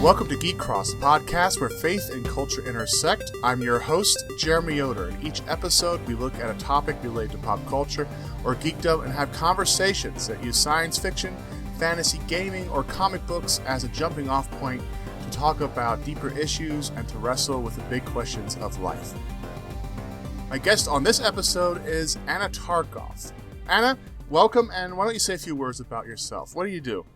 Welcome to Geek Cross, a podcast where faith and culture intersect. I'm your host, Jeremy Yoder. In each episode, we look at a topic related to pop culture or geekdom and have conversations that use science fiction, fantasy gaming, or comic books as a jumping off point to talk about deeper issues and to wrestle with the big questions of life. My guest on this episode is Anna Tarkov. Anna, welcome, and why don't you say a few words about yourself? What do you do?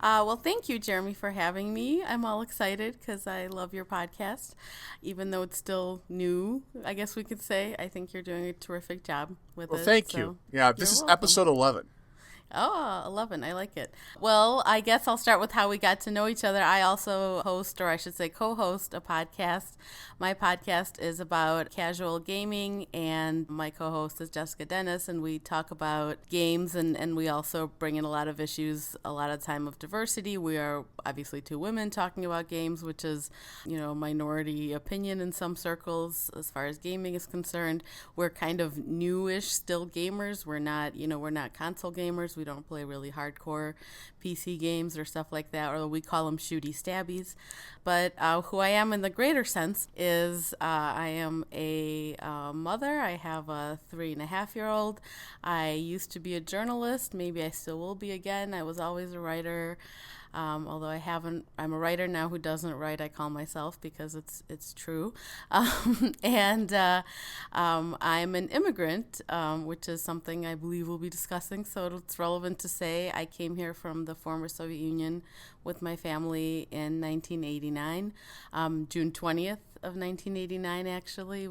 Well, thank you, Jeremy, for having me. I'm all excited because I love your podcast. Even though it's still new, I guess we could say. I think you're doing a terrific job with it. Well, thank you. Yeah, this is episode 11. Oh, 11. I like it. Well, I guess I'll start with how we got to know each other. I also host, or I should say co-host, a podcast. My podcast is about casual gaming, and my co-host is Jessica Dennis, and we talk about games, and we also bring in a lot of issues, a lot of time of diversity. We are obviously two women talking about games, which is, minority opinion in some circles as far as gaming is concerned. We're kind of newish still gamers. We're not console gamers. We don't play really hardcore PC games or stuff like that, or we call them shooty stabbies. But who I am in the greater sense is I am a mother. I have a 3.5-year-old. I used to be a journalist. Maybe I still will be again. I was always a writer. Although I'm a writer now who doesn't write, I call myself, because it's true. And I'm an immigrant, which is something I believe we'll be discussing, so it's relevant to say I came here from the former Soviet Union with my family in 1989, June 20th. Of 1989, actually.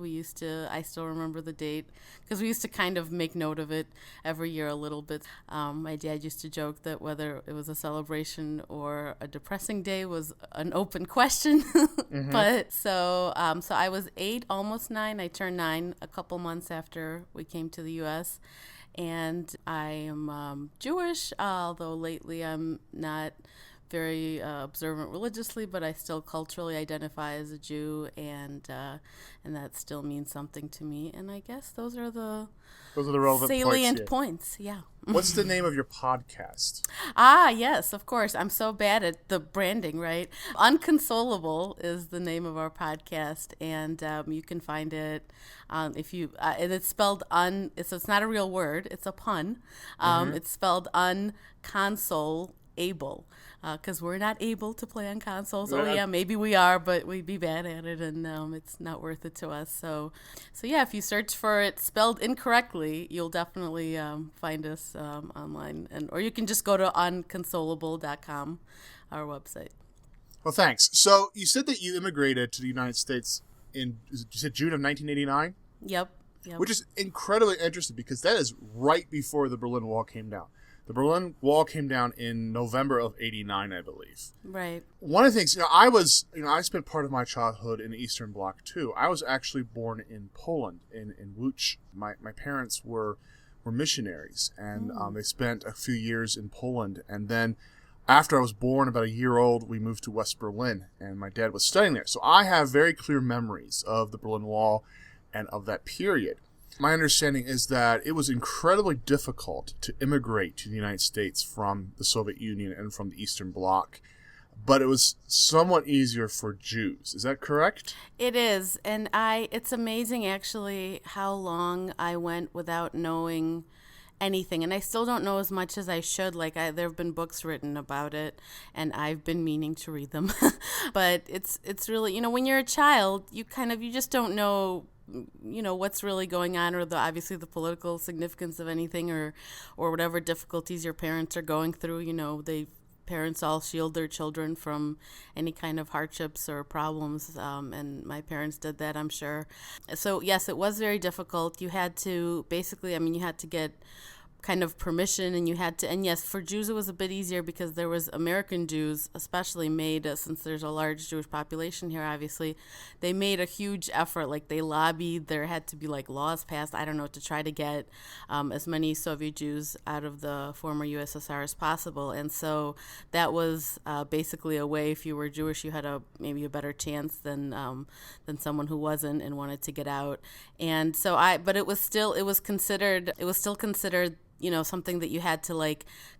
I still remember the date because we used to kind of make note of it every year a little bit. My dad used to joke that whether it was a celebration or a depressing day was an open question. Mm-hmm. But so I was 8, almost 9. I turned 9 a couple months after we came to the U.S. And I am Jewish, although lately I'm not very observant religiously, but I still culturally identify as a Jew, and that still means something to me. And I guess those are the relevant salient points. Yeah. What's the name of your podcast? Yes, of course. I'm so bad at the branding, right? Unconsolable is the name of our podcast, and you can find it and it's spelled it's not a real word. It's a pun. It's spelled unconsoleable. Because we're not able to play on consoles. Oh yeah, maybe we are, but we'd be bad at it, and it's not worth it to us. So yeah, if you search for it spelled incorrectly, you'll definitely find us online, or you can just go to unconsolable.com, our website. Well, thanks. So you said that you immigrated to the United States you said June of 1989? Yep. Which is incredibly interesting because that is right before the Berlin Wall came down. The Berlin Wall came down in November of '89, I believe. Right. One of the things, I spent part of my childhood in the Eastern Bloc too. I was actually born in Poland, in Łódź. My parents were missionaries, and they spent a few years in Poland. And then after I was born, about a year old, we moved to West Berlin, and my dad was studying there. So I have very clear memories of the Berlin Wall and of that period. My understanding is that it was incredibly difficult to immigrate to the United States from the Soviet Union and from the Eastern Bloc, but it was somewhat easier for Jews. Is that correct? It is, and it's amazing actually how long I went without knowing anything, and I still don't know as much as I should. There have been books written about it, and I've been meaning to read them. But it's really, when you're a child, you just don't know what's really going on, or obviously the political significance of anything, or whatever difficulties your parents are going through. Parents all shield their children from any kind of hardships or problems, and my parents did that, I'm sure. So yes, it was very difficult. You had to you had to get kind of permission, and yes, for Jews it was a bit easier because there was American Jews especially made, since there's a large Jewish population here, obviously, they made a huge effort, they lobbied, there had to be laws passed, to try to get as many Soviet Jews out of the former USSR as possible. And so that was basically a way, if you were Jewish, you had maybe a better chance than someone who wasn't and wanted to get out. And so but it was still considered something that you had to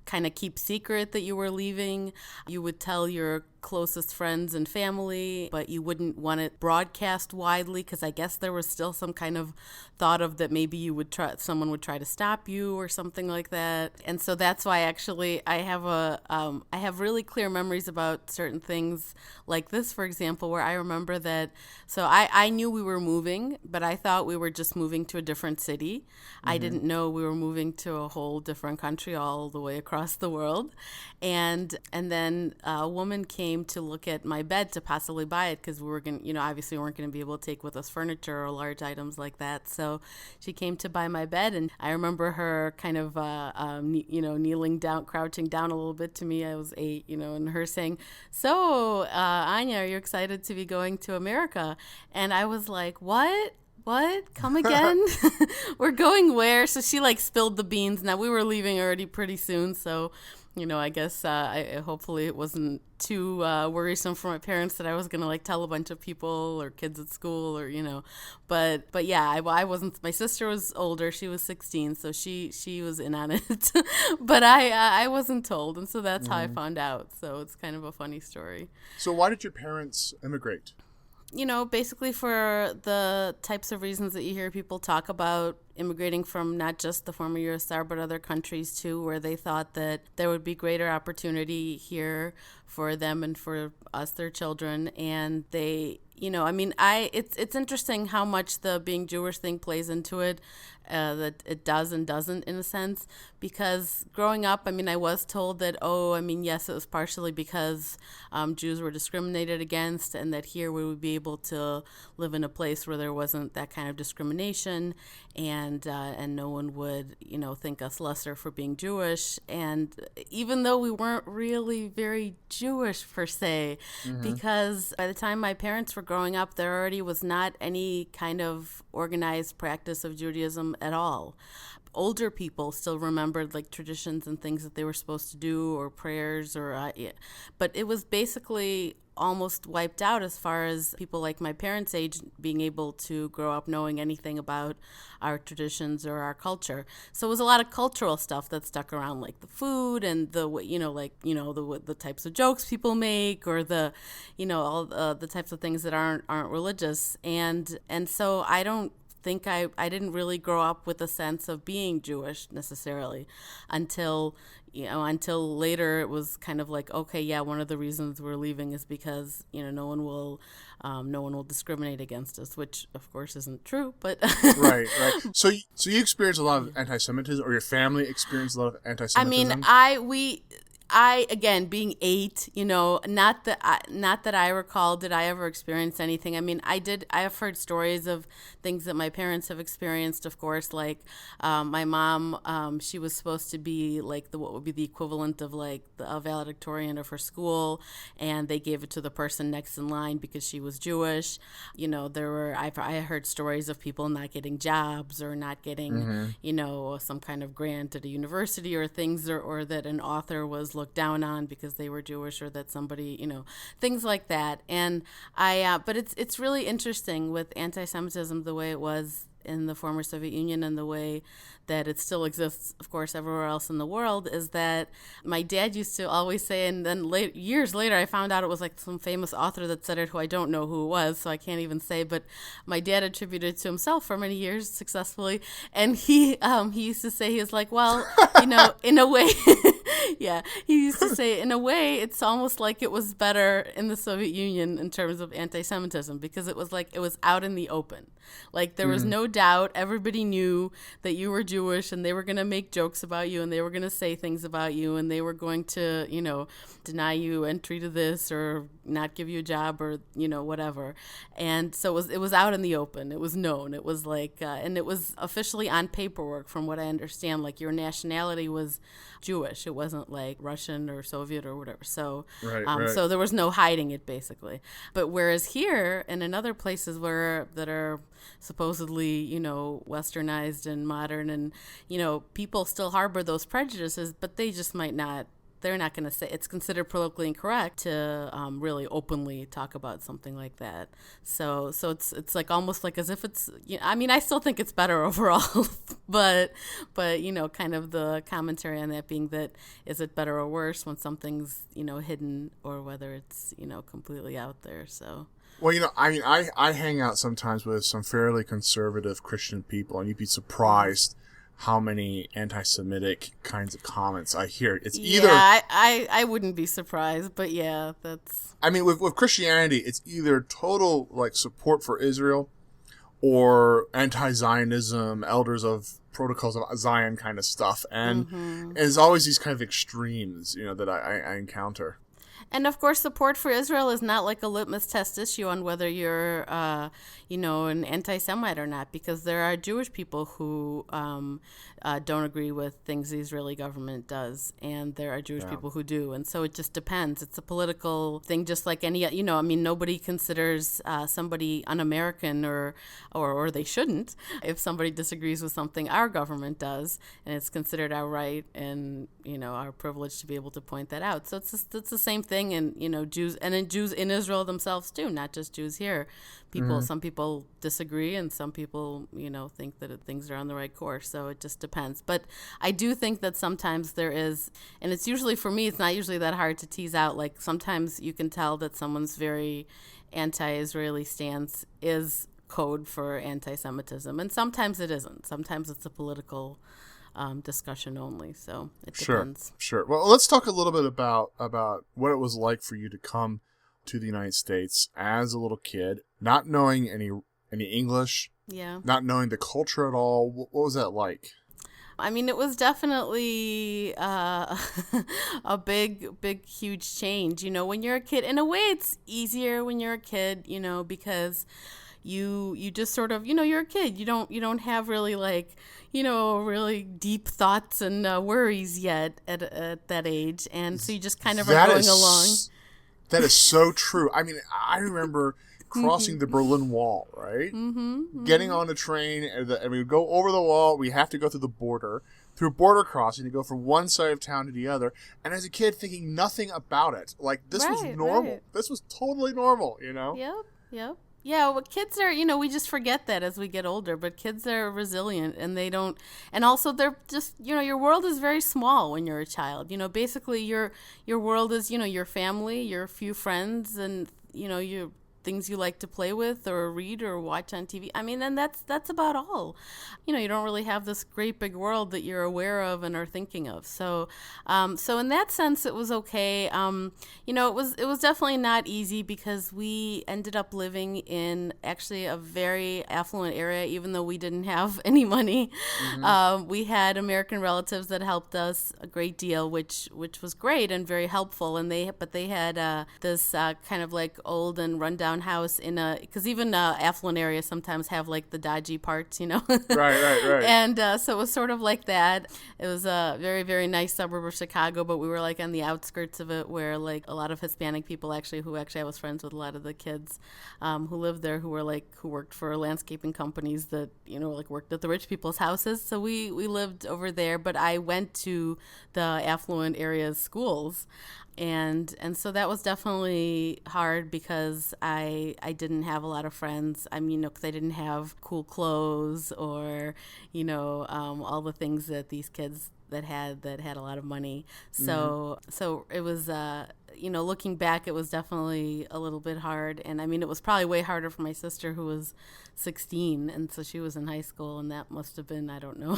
kind of keep secret that you were leaving. You would tell your closest friends and family, but you wouldn't want it broadcast widely because I guess there was still some kind of thought of that maybe someone would try to stop you or something like that. And so that's why actually I have really clear memories about certain things like this, for example, where I remember that. So I knew we were moving, but I thought we were just moving to a different city. I didn't know we were moving to a whole different country all the way across the world. And then a woman came to look at my bed to possibly buy it because we were going to, obviously we weren't going to be able to take with us furniture or large items like that. So she came to buy my bed, and I remember her kind of, kneeling down, crouching down a little bit to me. I was 8, and her saying, "So, Anya, are you excited to be going to America?" And I was like, "What? What? Come again?" "We're going where?" So she spilled the beans. Now we were leaving already pretty soon, so I guess hopefully it wasn't too worrisome for my parents that I was gonna tell a bunch of people or kids at school or but yeah, I wasn't. My sister was older; she was 16, so she was in on it, but I wasn't told, and so that's how I found out. So it's kind of a funny story. So why did your parents immigrate? Basically for the types of reasons that you hear people talk about immigrating from not just the former USSR, but other countries too, where they thought that there would be greater opportunity here for them and for us, their children. And they, it's interesting how much the being Jewish thing plays into it, that it does and doesn't in a sense, because growing up, I was told that, yes, it was partially because Jews were discriminated against and that here we would be able to live in a place where there wasn't that kind of discrimination and no one would, think us lesser for being Jewish. And even though we weren't really very Jewish per se, because by the time my parents were growing up, there already was not any kind of organized practice of Judaism at all. Older people still remembered traditions and things that they were supposed to do or prayers but it was basically almost wiped out as far as people like my parents' age being able to grow up knowing anything about our traditions or our culture. So it was a lot of cultural stuff that stuck around, like the food and the types of jokes people make, or all the types of things that aren't religious. And so I don't think I didn't really grow up with a sense of being Jewish necessarily until later. It was kind of okay, yeah, one of the reasons we're leaving is because no one will discriminate against us, which of course isn't true, but right. So you experienced a lot of anti-Semitism, or your family experienced a lot of anti-Semitism? I again, being 8, not that I recall did I ever experience anything. I have heard stories of things that my parents have experienced, of course, my mom, she was supposed to be what would be the equivalent of the valedictorian of her school, and they gave it to the person next in line because she was Jewish. I heard stories of people not getting jobs or not getting some kind of grant at a university or things, or that an author was looked down on because they were Jewish, or that somebody, things like that. And but it's really interesting with anti-Semitism the way it was in the former Soviet Union and the way that it still exists, of course, everywhere else in the world, is that my dad used to always say, and then years later I found out it was some famous author that said it, who I don't know who it was, so I can't even say, but my dad attributed it to himself for many years successfully, and he used to say, he was like, well, in a way, yeah, he used to say, in a way, it's almost like it was better in the Soviet Union in terms of anti-Semitism, because it was it was out in the open. There was no doubt, everybody knew that you were Jewish, and they were going to make jokes about you, and they were going to say things about you, and they were going to, deny you entry to this or not give you a job or, whatever. And so it was out in the open. It was known. It was and it was officially on paperwork, from what I understand, your nationality was Jewish. It wasn't Russian or Soviet or whatever. So, right. So there was no hiding it, basically. But whereas here and in other places that are supposedly, westernized and modern, and, people still harbor those prejudices, but they just might not they're not going to say it's considered politically incorrect to really openly talk about something like that. So it's like almost like as if it's, I mean, I still think it's better overall, but kind of the commentary on that being that is it better or worse when something's hidden or whether it's completely out there. So. Well, I mean, I hang out sometimes with some fairly conservative Christian people, and you'd be surprised how many anti-Semitic kinds of comments I hear. It's either... Yeah, I wouldn't be surprised, but yeah, that's... I mean, with Christianity, it's either total, like, support for Israel or anti-Zionism, elders of protocols of Zion kind of stuff. And there's always these kind of extremes, that I encounter. And of course, support for Israel is not like a litmus test issue on whether you're, an anti-Semite or not, because there are Jewish people who don't agree with things the Israeli government does, and there are Jewish people who do, and so it just depends. It's a political thing, just like any, I mean, nobody considers somebody un-American, or they shouldn't, if somebody disagrees with something our government does, and it's considered our right and our privilege to be able to point that out. So it's the same thing. And Jews in Israel themselves too, not just Jews here. Some people disagree, and some people think that things are on the right course. So it just depends. But I do think that sometimes there is, and it's usually, for me, it's not usually that hard to tease out. Like sometimes you can tell that someone's very anti-Israeli stance is code for anti-Semitism, and sometimes it isn't. Sometimes it's a political discussion only, so it depends. Sure. Well, let's talk a little bit about what it was like for you to come to the United States as a little kid, not knowing any English, not knowing the culture at all. What was that like? I mean, it was definitely a big, huge change. When you're a kid, in a way, it's easier when you're a kid, because you just sort of, you're a kid. You don't have really like, really deep thoughts and worries yet at that age. And so you just kind of are going along. That is so true. I mean, I remember crossing the Berlin Wall, right? Getting on a train, and we would go over the wall. We have to go through the border. Through border crossing to go from one side of town to the other. And as a kid, thinking nothing about it. Like, this was normal. Right. This was totally normal, Yep. Yeah, well, kids are, we just forget that as we get older, but kids are resilient, and they don't, and also they're just, your world is very small when you're a child. Basically your world is, your family, your few friends, and, your things you like to play with or read or watch on TV. I mean, and that's about all. You don't really have this great big world that you're aware of and are thinking of. So in that sense, it was okay. It was definitely not easy because we ended up living in actually a very affluent area, even though we didn't have any money. We had American relatives that helped us a great deal, which was great and very helpful. And they had this kind of like old and rundown house because even affluent areas sometimes have like the dodgy parts, Right. And so it was sort of like that. It was a very, very nice suburb of Chicago, but we were like on the outskirts of it, where like a lot of Hispanic people who I was friends with a lot of the kids who lived there, who worked for landscaping companies that worked at the rich people's houses. So we lived over there, but I went to the affluent area's schools. And so that was definitely hard because I didn't have a lot of friends. I mean, because I didn't have cool clothes or, all the things that these kids that had a lot of money. So it was, looking back, it was definitely a little bit hard. And I mean, it was probably way harder for my sister, who was 16, and so she was in high school, and that must have been, I don't know.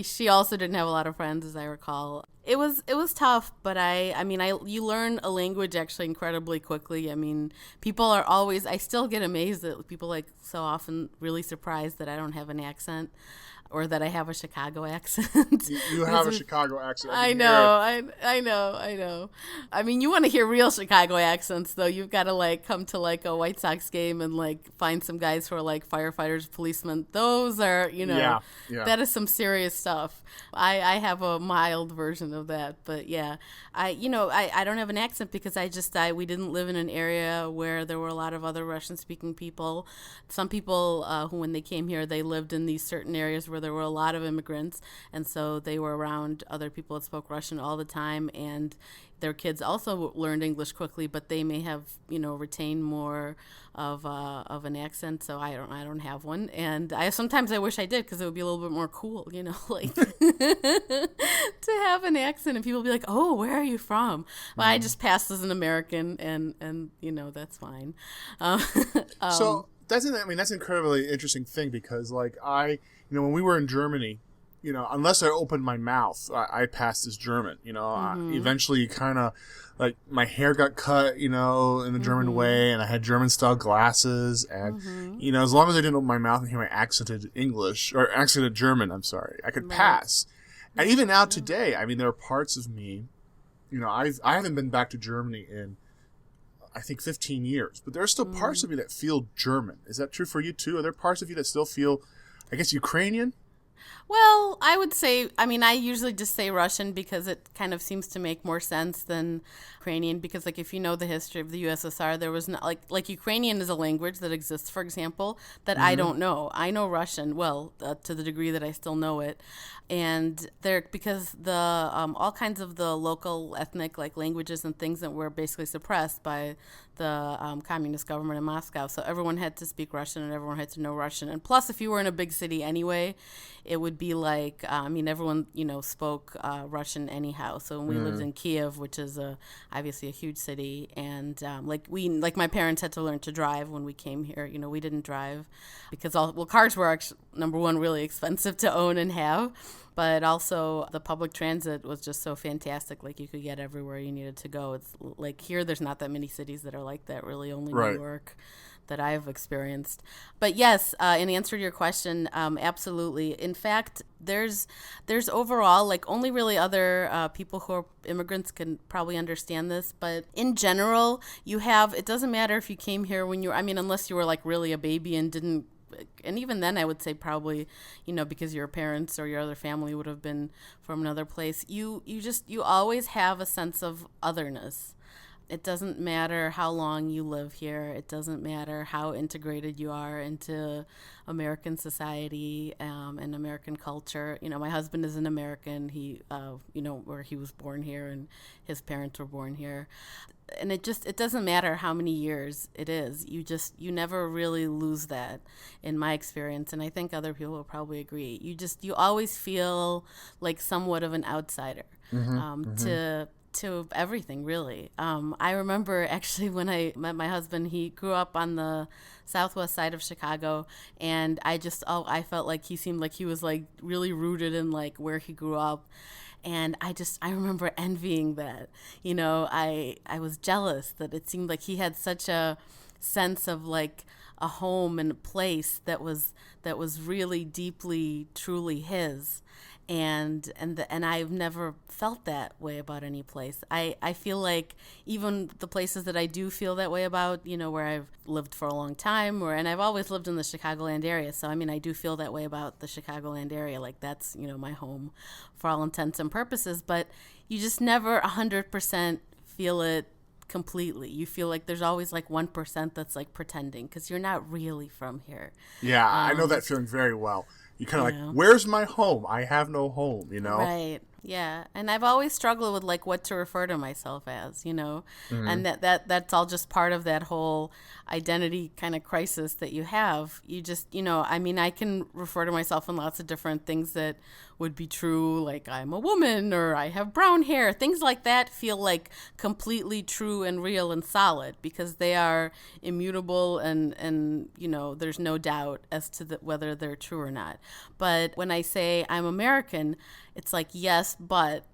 She also didn't have a lot of friends, as I recall. It was tough, but you learn a language actually incredibly quickly. I mean, people are always, I still get amazed that people like so often really surprised that I don't have an accent. Or that I have a Chicago accent. You have a Chicago accent. I know. I mean, you want to hear real Chicago accents, though. You've got to like come to like a White Sox game and like find some guys who are like firefighters, policemen. Those are, that is some serious stuff. I have a mild version of that, but yeah, I don't have an accent because we didn't live in an area where there were a lot of other Russian-speaking people. Some people who, when they came here, they lived in these certain areas where there were a lot of immigrants, and so they were around other people that spoke Russian all the time, and their kids also learned English quickly, but they may have, retained more of an accent. So I don't have one, and sometimes I wish I did, because it would be a little bit more cool, like to have an accent, and people would be like, "Oh, where are you from?" Well, I just passed as an American, and that's fine. So that's an incredibly interesting thing, because when we were in Germany, unless I opened my mouth, I passed as German. Eventually, kind of like my hair got cut, in the German way, and I had German style glasses, and as long as I didn't open my mouth and hear my accented English or accented German, I could pass. And even now today, there are parts of me, I haven't been back to Germany in, I think, 15 years, but there are still parts of me that feel German. Is that true for you too? Are there parts of you that still feel, I guess, Ukrainian? Well, I would say, I usually just say Russian, because it kind of seems to make more sense than Ukrainian, because if you know the history of the USSR, there was not like Ukrainian is a language that exists, for example, that I don't know. I know Russian, to the degree that I still know it. And because the all kinds of the local ethnic languages and things that were basically suppressed by the communist government in Moscow. So everyone had to speak Russian, and everyone had to know Russian. And plus, if you were in a big city anyway, it would be everyone, spoke Russian anyhow. So when we lived in Kiev, which is obviously a huge city, and my parents had to learn to drive when we came here. We didn't drive because cars were actually, number one, really expensive to own and have. But also the public transit was just so fantastic. You could get everywhere you needed to go. It's here, there's not that many cities that are like that, really, only New York that I've experienced. But yes, in answer to your question, absolutely. In fact, there's overall, only really other people who are immigrants can probably understand this. But in general, it doesn't matter if you came here when unless you were really a baby and didn't. And even then, I would say probably, because your parents or your other family would have been from another place, you always have a sense of otherness. It doesn't matter how long you live here. It doesn't matter how integrated you are into American society and American culture. My husband is an American. He, where he was born here, and his parents were born here. And it doesn't matter how many years it is. You never really lose that, in my experience. And I think other people will probably agree. You always feel like somewhat of an outsider to everything, really. I remember actually when I met my husband, he grew up on the southwest side of Chicago, and I felt like he seemed like he was really rooted in where he grew up. And I remember envying that. I was jealous that it seemed like he had such a sense of a home and a place that was really deeply, truly his. And I've never felt that way about any place. I feel like even the places that I do feel that way about, where I've lived for a long time, and I've always lived in the Chicagoland area. So, I do feel that way about the Chicagoland area. That's, my home for all intents and purposes. But you just never 100% feel it completely. You feel like there's always 1% that's pretending, because you're not really from here. Yeah, I know that feeling very well. You kind of where's my home? I have no home, Right. Yeah. And I've always struggled with what to refer to myself as, and that's all just part of that whole identity kind of crisis that you have. You just, I can refer to myself in lots of different things that would be true, I'm a woman, or I have brown hair. Things like that feel completely true and real and solid, because they are immutable, and there's no doubt as to whether they're true or not. But when I say I'm American, it's yes, but,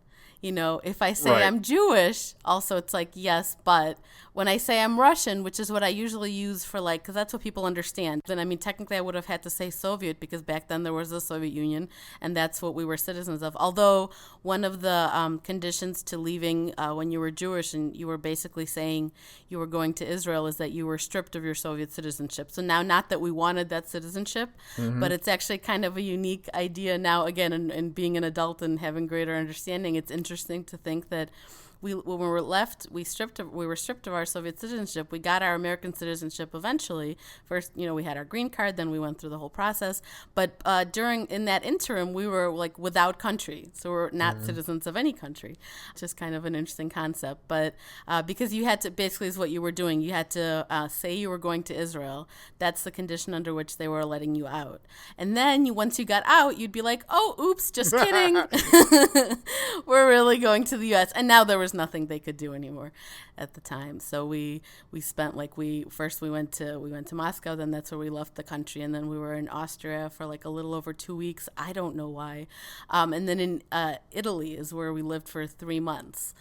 if I say I'm Jewish, also it's yes, but. When I say I'm Russian, which is what I usually use for because that's what people understand. Then, technically I would have had to say Soviet, because back then there was the Soviet Union, and that's what we were citizens of. Although one of the conditions to leaving when you were Jewish and you were basically saying you were going to Israel is that you were stripped of your Soviet citizenship. So now, not that we wanted that citizenship, but it's actually kind of a unique idea now, again, and being an adult and having greater understanding. It's interesting to think that when we were left, we were stripped of our Soviet citizenship. We got our American citizenship eventually. First, we had our green card, then we went through the whole process. But in that interim, we were like without country, so we're not citizens of any country. Just kind of an interesting concept. But because you had to, basically is what you were doing, you had to say you were going to Israel. That's the condition under which they were letting you out. And then once you got out, you'd be like, oh, oops, just kidding. We're really going to the U.S. And now there was nothing they could do anymore at the time. So we spent we went to Moscow, then that's where we left the country, and then we were in Austria for like a little over 2 weeks. I don't know why. And then in Italy is where we lived for 3 months,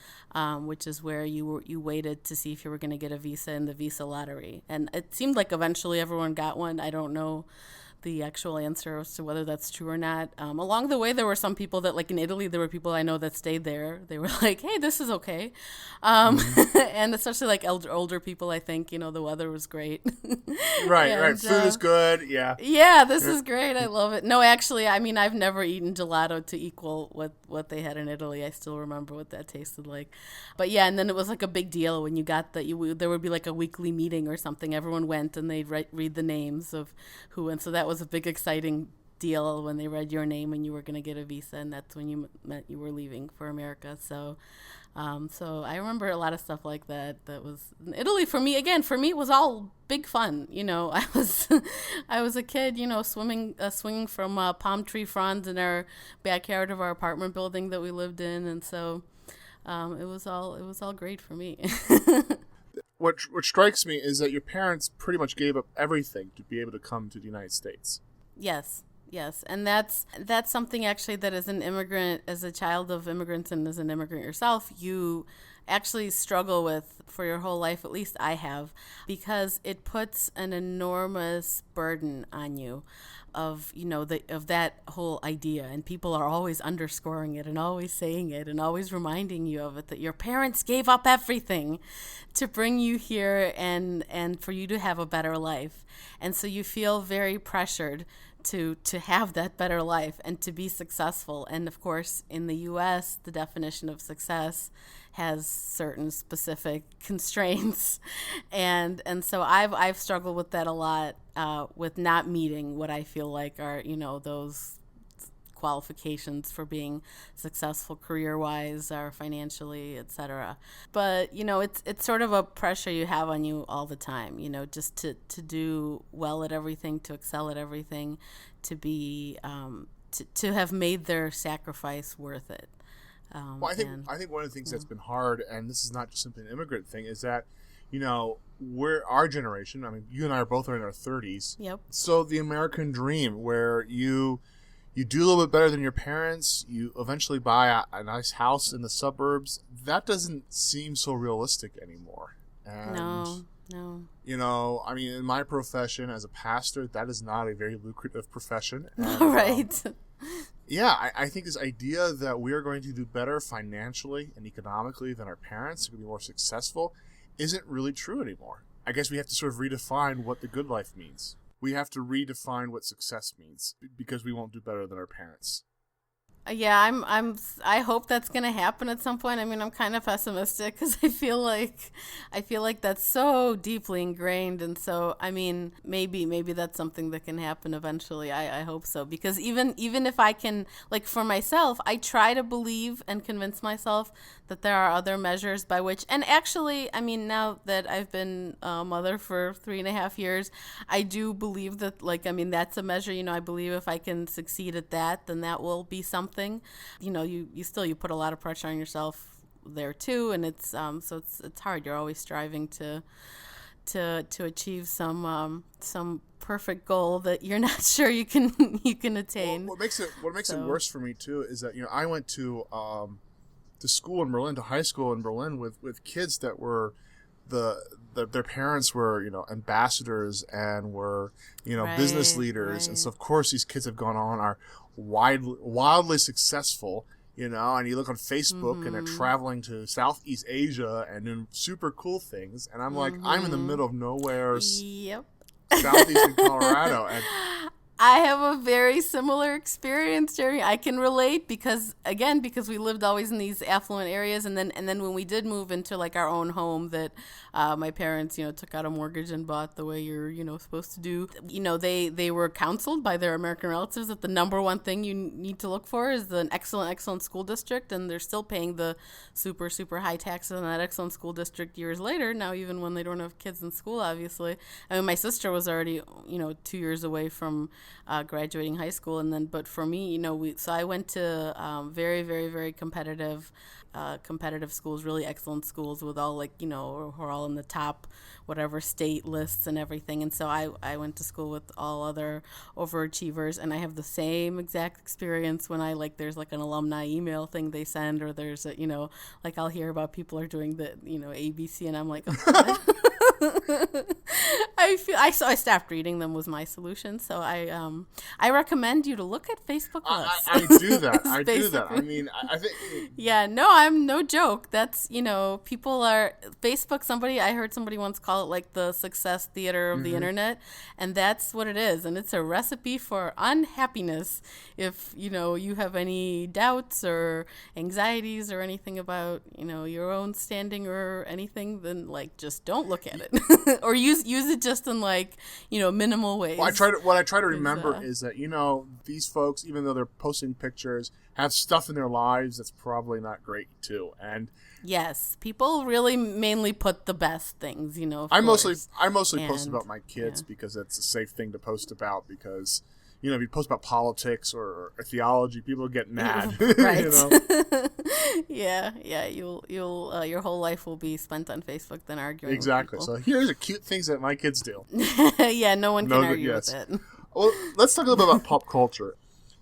which is where you waited to see if you were going to get a visa in the visa lottery. And it seemed like eventually everyone got one. I don't know the actual answer as to whether that's true or not. Along the way, there were some people that, like in Italy, there were people I know that stayed there. They were like, hey, this is okay. And especially like older people, I think, the weather was great. Right. Food is good. Yeah. Yeah, this is great. I love it. No, actually, I mean, I've never eaten gelato to equal what they had in Italy. I still remember what that tasted like. But yeah, and then it was like a big deal when you got there would be like a weekly meeting or something. Everyone went and they'd read the names of who went. So that was a big exciting deal when they read your name and you were going to get a visa, and that's when you meant you were leaving for America. So I remember a lot of stuff like that was in Italy. For me, it was all big fun. I was a kid, swinging from palm tree fronds in our backyard of our apartment building that we lived in, and so it was all great for me. What strikes me is that your parents pretty much gave up everything to be able to come to the United States. Yes, and that's something actually that as an immigrant, as a child of immigrants and as an immigrant yourself, you actually struggle with for your whole life. At least I have, because it puts an enormous burden on you of that whole idea, and people are always underscoring it and always saying it and always reminding you of it, that your parents gave up everything to bring you here and for you to have a better life. And so you feel very pressured to have that better life and to be successful. And of course, in the U.S., the definition of success has certain specific constraints, and so I've struggled with that a lot, with not meeting what I feel like are those qualifications for being successful career-wise or financially, etc. But it's sort of a pressure you have on you all the time, just to do well at everything, to excel at everything, to be to have made their sacrifice worth it. I think one of the things that's been hard, and this is not just simply an immigrant thing, is that we're our generation. I mean, you and I are both in our 30s. Yep. So the American dream, where you do a little bit better than your parents, you eventually buy a nice house in the suburbs, that doesn't seem so realistic anymore. And, no. I mean, in my profession as a pastor, that is not a very lucrative profession. And, right. Yeah, I think this idea that we are going to do better financially and economically than our parents, going to be more successful, isn't really true anymore. I guess we have to sort of redefine what the good life means. We have to redefine what success means, because we won't do better than our parents. Yeah, I hope that's going to happen at some point. I mean, I'm kind of pessimistic because I feel like that's so deeply ingrained, and so I mean, maybe that's something that can happen eventually. I hope so, because even if I can, like, for myself, I try to believe and convince myself that there are other measures by which, and actually, I mean, now that I've been a mother for 3.5 years, I do believe that, like, I mean, that's a measure. I believe if I can succeed at that, then that will be something. You put a lot of pressure on yourself there too, and it's so it's hard. You're always striving to achieve some perfect goal that you're not sure you can attain. What makes it worse for me too is that I went to school in Berlin, to high school in Berlin with kids that were their parents were ambassadors and were business leaders, and so of course these kids have gone on, are wildly successful, and you look on Facebook and they're traveling to Southeast Asia and doing super cool things, and I'm like, I'm in the middle of nowhere, yep, southeastern Colorado, and I have a very similar experience, Jeremy. I can relate because we lived always in these affluent areas, and then when we did move into like our own home that my parents, took out a mortgage and bought the way you're, supposed to do. They were counseled by their American relatives that the number one thing you need to look for is an excellent school district, and they're still paying the super, super high taxes in that excellent school district years later, now even when they don't have kids in school, obviously. I mean, my sister was already, 2 years away from graduating high school, but for me, so I went to very, very, very competitive schools, really excellent schools with all who are all in the top whatever state lists and everything. And so I went to school with all other overachievers, and I have the same exact experience when there's like an alumni email thing they send, or there's I'll hear about people are doing the ABC, and I'm like, oh, I stopped reading them was my solution. So I recommend you to look at Facebook lists. I do that. I do that. I mean, I think. Yeah, no, I'm no joke. That's people are Facebook. I heard somebody once call it like the success theater of the internet, and that's what it is. And it's a recipe for unhappiness. If you have any doubts or anxieties or anything about your own standing or anything, then just don't look at it, or use it just in minimal ways. Well, what I try to remember is that these folks, even though they're posting pictures, have stuff in their lives that's probably not great too. And yes, people really mainly put the best things. I mostly post about my kids because it's a safe thing to post about, because if you post about politics or theology, people get mad. Right. Yeah. You'll your whole life will be spent on Facebook then arguing. Exactly. With So here's the cute things that my kids do. Yeah, no one can argue with it. Well, let's talk a little bit about pop culture.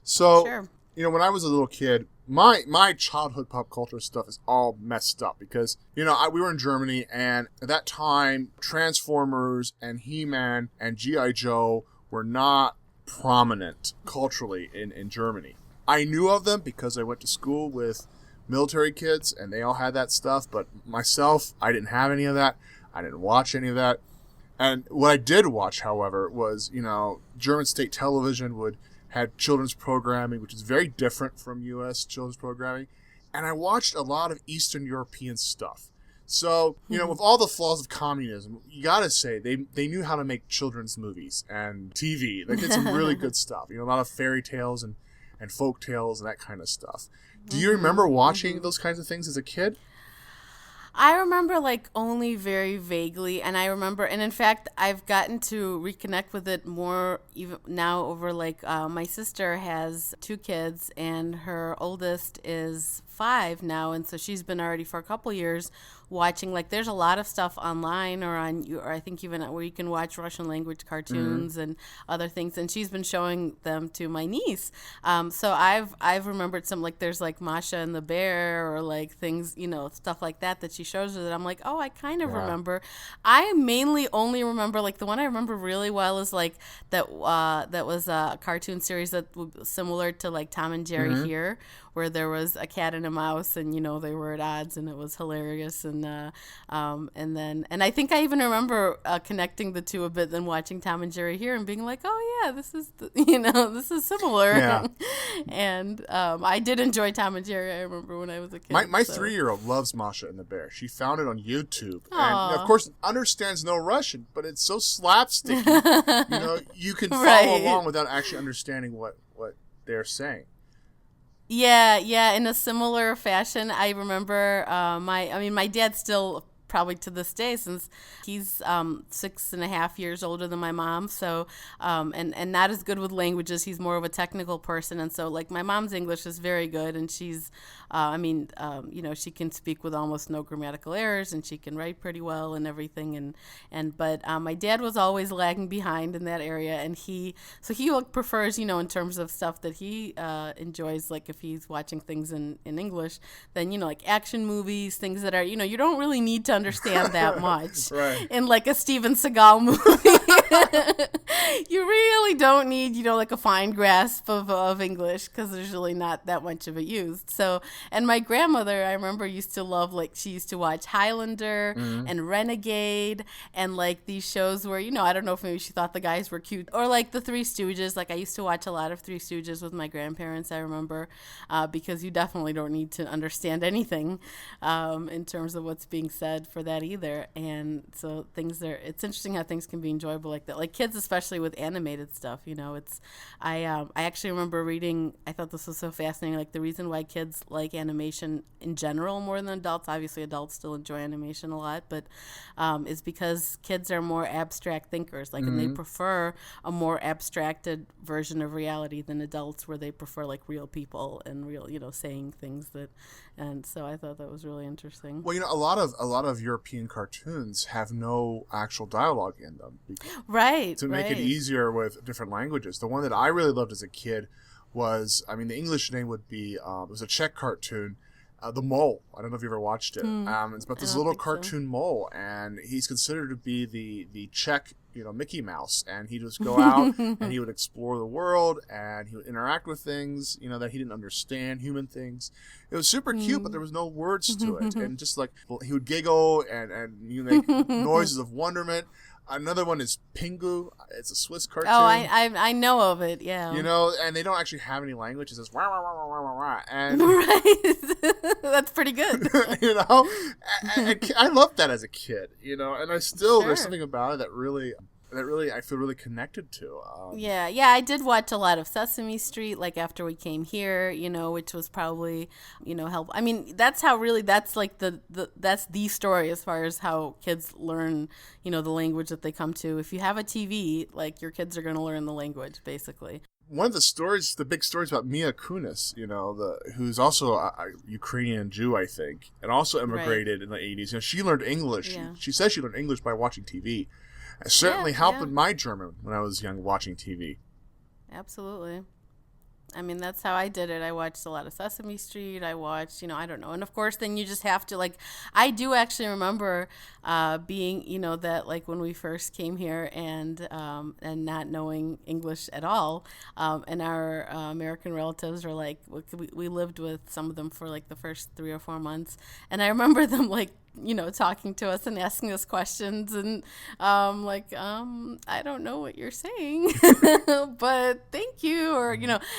So, sure. When I was a little kid, my childhood pop culture stuff is all messed up because, we were in Germany, and at that time, Transformers and He-Man and G.I. Joe were not prominent culturally in Germany. I knew of them because I went to school with military kids, and they all had that stuff, but myself, I didn't have any of that. I didn't watch any of that. And what I did watch, however, was, German state television had children's programming, which is very different from U.S. children's programming. And I watched a lot of Eastern European stuff. So, with all the flaws of communism, you got to say, they knew how to make children's movies and TV. They did some really good stuff. A lot of fairy tales and folk tales and that kind of stuff. Do you remember watching those kinds of things as a kid? I remember only very vaguely, and in fact, I've gotten to reconnect with it more even now over my sister has 2 kids, and her oldest is 5 now, and so she's been already for a couple years watching there's a lot of stuff online or I think even where you can watch Russian language cartoons and other things, and she's been showing them to my niece. So I've remembered some there's Masha and the Bear or things stuff like that she shows her that I'm like, oh, I kind of remember. I mainly only remember the one I remember really well is that was a cartoon series that was similar to Tom and Jerry here, where there was a cat and a mouse, and they were at odds, and it was hilarious. And I think I even remember connecting the two a bit, then watching Tom and Jerry here and being like, oh yeah, this is this is similar. Yeah. And I did enjoy Tom and Jerry. I remember when I was a kid. My 3-year-old loves Masha and the Bear. She found it on YouTube, and of course understands no Russian, but it's so slapsticky. You can follow along without actually understanding what they're saying. Yeah, in a similar fashion. I remember my dad still probably to this day, since he's 6.5 years older than my mom, so and not as good with languages. He's more of a technical person, and so my mom's English is very good, and she's she can speak with almost no grammatical errors, and she can write pretty well and everything, but my dad was always lagging behind in that area, and he prefers in terms of stuff that he enjoys, if he's watching things in English, then action movies, things that are you don't really need to understand that much. Right. In a Steven Seagal movie. You really don't need, like a fine grasp of English because there's really not that much of it used. So, and my grandmother, I remember, used to love, like, she used to watch Highlander and Renegade and, like, these shows where, I don't know if maybe she thought the guys were cute, or like the Three Stooges. Like, I used to watch a lot of Three Stooges with my grandparents, I remember, because you definitely don't need to understand anything in terms of what's being said for that either. And so it's interesting how things can be enjoyable like that. Like kids, especially with animated stuff, I actually remember reading, I thought this was so fascinating, like the reason why kids like animation in general more than adults, obviously adults still enjoy animation a lot, but is because kids are more abstract thinkers, like, and they prefer a more abstracted version of reality than adults, where they prefer like real people and real, saying things that, and so I thought that was really interesting. Well, a lot of European cartoons have no actual dialogue in them, right? To make it easier with different languages. The one that I really loved as a kid was, the English name would be, it was a Czech cartoon, The Mole. I don't know if you ever watched it. It's about this little cartoon mole, and he's considered to be the Czech, Mickey Mouse, and he'd just go out and he would explore the world, and he would interact with things, that he didn't understand, human things. It was super cute, but there was no words to it, and just like he would giggle and make noises of wonderment. Another one is Pingu. It's a Swiss cartoon. Oh, I know of it, yeah. And they don't actually have any language. It says wah, wah, wah, wah, wah, wah, and right. That's pretty good. I loved that as a kid, and I still, Sure. There's something about it that really I feel really connected to. Yeah, I did watch a lot of Sesame Street, like after we came here, which was probably, help. I mean, that's how really, that's like that's the story as far as how kids learn, the language that they come to. If you have a TV, like your kids are going to learn the language, basically. One of the big stories about Mia Kunis, who's also a Ukrainian Jew, I think, and also immigrated in the 80s. She learned English. Yeah. She says she learned English by watching TV. It certainly helped with my German when I was young, watching TV. Absolutely. I mean, that's how I did it. I watched a lot of Sesame Street. I watched, I don't know. And of course, then you just have to, like, I do actually remember being, that, like, when we first came here and not knowing English at all. And our American relatives were like, we lived with some of them for, like, the first 3 or 4 months. And I remember them, like, talking to us and asking us questions, and I don't know what you're saying, but thank you, or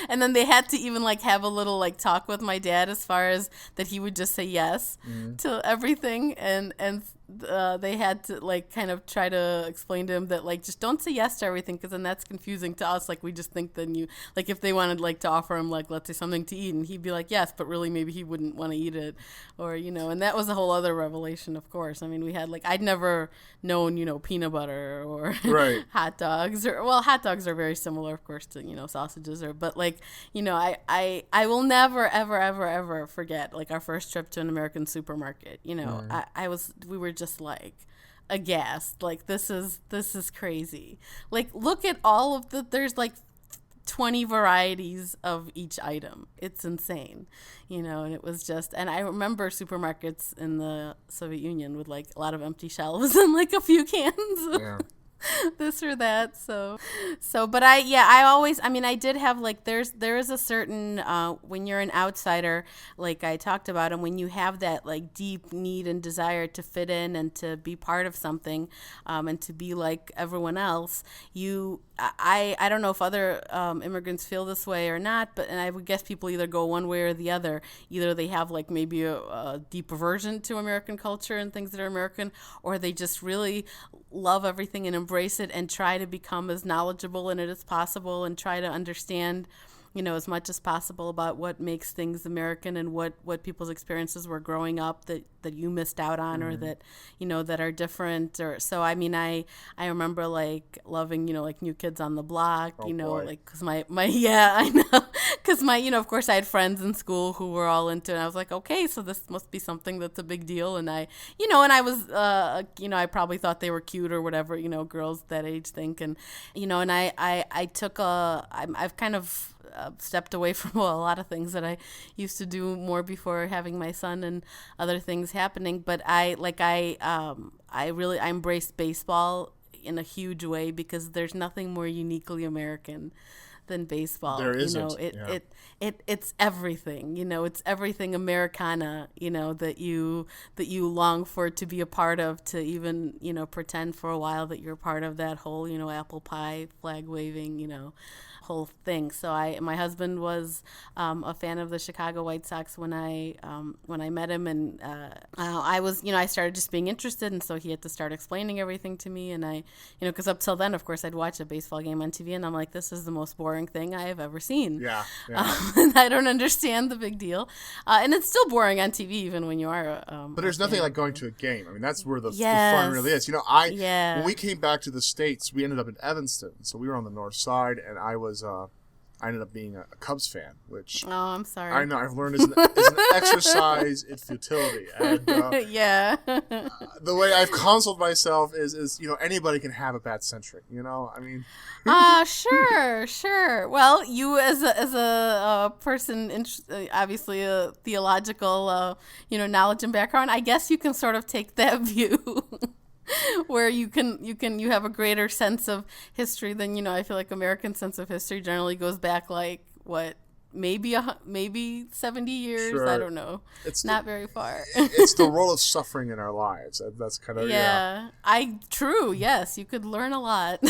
and then they had to even like have a little like talk with my dad as far as that he would just say yes to everything, and they had to like kind of try to explain to him that like just don't say yes to everything, because then that's confusing to us. Like we just think then you like if they wanted like to offer him like let's say something to eat and he'd be like yes, but really maybe he wouldn't want to eat it, or and that was a whole other revelation. Of course, I mean we had like I'd never known peanut butter or right. hot dogs, or well hot dogs are very similar of course to sausages, or but like I will never ever forget like our first trip to an American supermarket. We were just like aghast, like this is crazy. Like look at all of there's like 20 varieties of each item. It's insane, and it was just, and I remember supermarkets in the Soviet Union with like a lot of empty shelves and like a few cans. Yeah. This or that, so but I always, I mean I did have like there is a certain when you're an outsider, like I talked about, and when you have that like deep need and desire to fit in and to be part of something, and to be like everyone else, I don't know if other immigrants feel this way or not, but and I would guess people either go one way or the other. Either they have like maybe a deep aversion to American culture and things that are American, or they just really love everything and embrace it and try to become as knowledgeable in it as possible and try to understand as much as possible about what makes things American and what people's experiences were growing up that you missed out on, or that that are different. Or so I mean I remember like loving like New Kids on the Block, boy. like because my yeah I know because my of course I had friends in school who were all into it, and I was like, okay, so this must be something that's a big deal. And I and I was I probably thought they were cute or whatever girls that age think, and and I took I've kind of stepped away from a lot of things that I used to do more before having my son and other things happening. But I embraced baseball in a huge way, because there's nothing more uniquely American than baseball. There isn't. It's everything. It's everything Americana. That you long for to be a part of, to even pretend for a while that you're part of that whole apple pie flag waving whole thing. So my husband was a fan of the Chicago White Sox when I met him, and I was I started just being interested, and so he had to start explaining everything to me, and I because up till then, of course, I'd watch a baseball game on TV and I'm like, this is the most boring thing I have ever seen. Yeah. And I don't understand the big deal, and it's still boring on TV even when you are but there's nothing like going to a game. I mean, that's where the Yes. fun really is. When we came back to the States, we ended up in Evanston, so we were on the north side, and I ended up being a Cubs fan, which I'm sorry. I know I've learned is an exercise in futility. And yeah. the way I've consoled myself is anybody can have a bad century. I mean. Sure. Well, you as a person, obviously a theological, knowledge and background, I guess you can sort of take that view. Where you have a greater sense of history than I feel like American sense of history generally goes back like maybe 70 years. Sure. I don't know. It's not very far. It's the role of suffering in our lives. That's kind of True. Yes, you could learn a lot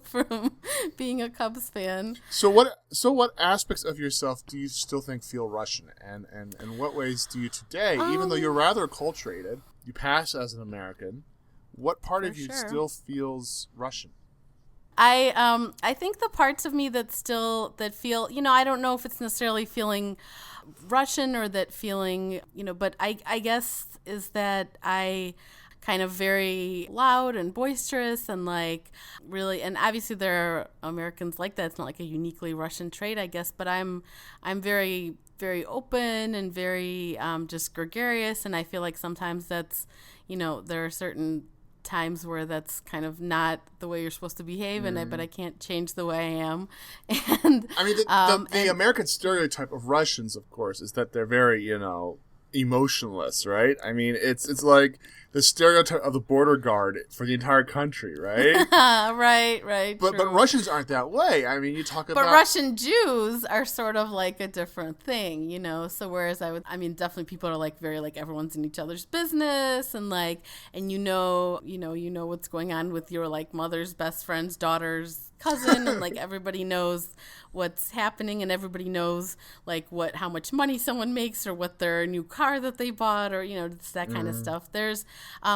from being a Cubs fan. So what aspects of yourself do you still think feel Russian, and what ways do you today, even though you're rather acculturated, you pass as an American? What part of you still feels Russian? I think the parts of me that feel, I don't know if it's necessarily feeling Russian or that feeling, but I guess is that I kind of very loud and boisterous and like really, and obviously there are Americans like that. It's not like a uniquely Russian trait, I guess, but I'm very, very open and very just gregarious, and I feel like sometimes that's, there are certain times where that's kind of not the way you're supposed to behave, but I can't change the way I am. And I mean, the American stereotype of Russians, of course, is that they're very, emotionless, right? I mean, it's like the stereotype of the border guard for the entire country, right? Right. But Russians aren't that way. I mean, you talk about... But Russian Jews are sort of like a different thing, So whereas definitely people are like very like everyone's in each other's business and like, and you know what's going on with your like mother's best friend's daughter's cousin, and like everybody knows what's happening, and everybody knows like how much money someone makes or what their new car that they bought, or it's that kind of stuff. There's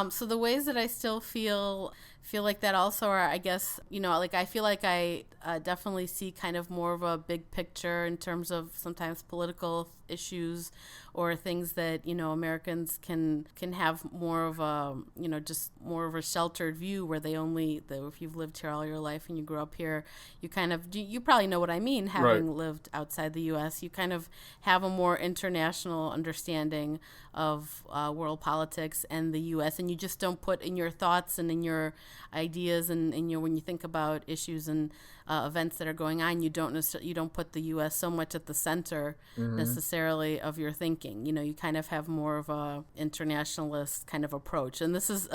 so the ways that I still feel like that also are, I guess, like I feel like I definitely see kind of more of a big picture in terms of sometimes political issues or things that, Americans can have more of a, just more of a sheltered view where if you've lived here all your life and you grew up here, you probably know what I mean, having lived outside the U.S., you kind of have a more international understanding of world politics and the U.S., and you just don't put in your thoughts and in your ideas and in your, when you think about issues and events that are going on, you don't put the U.S. so much at the center necessarily of your thinking. You kind of have more of a internationalist kind of approach, and this is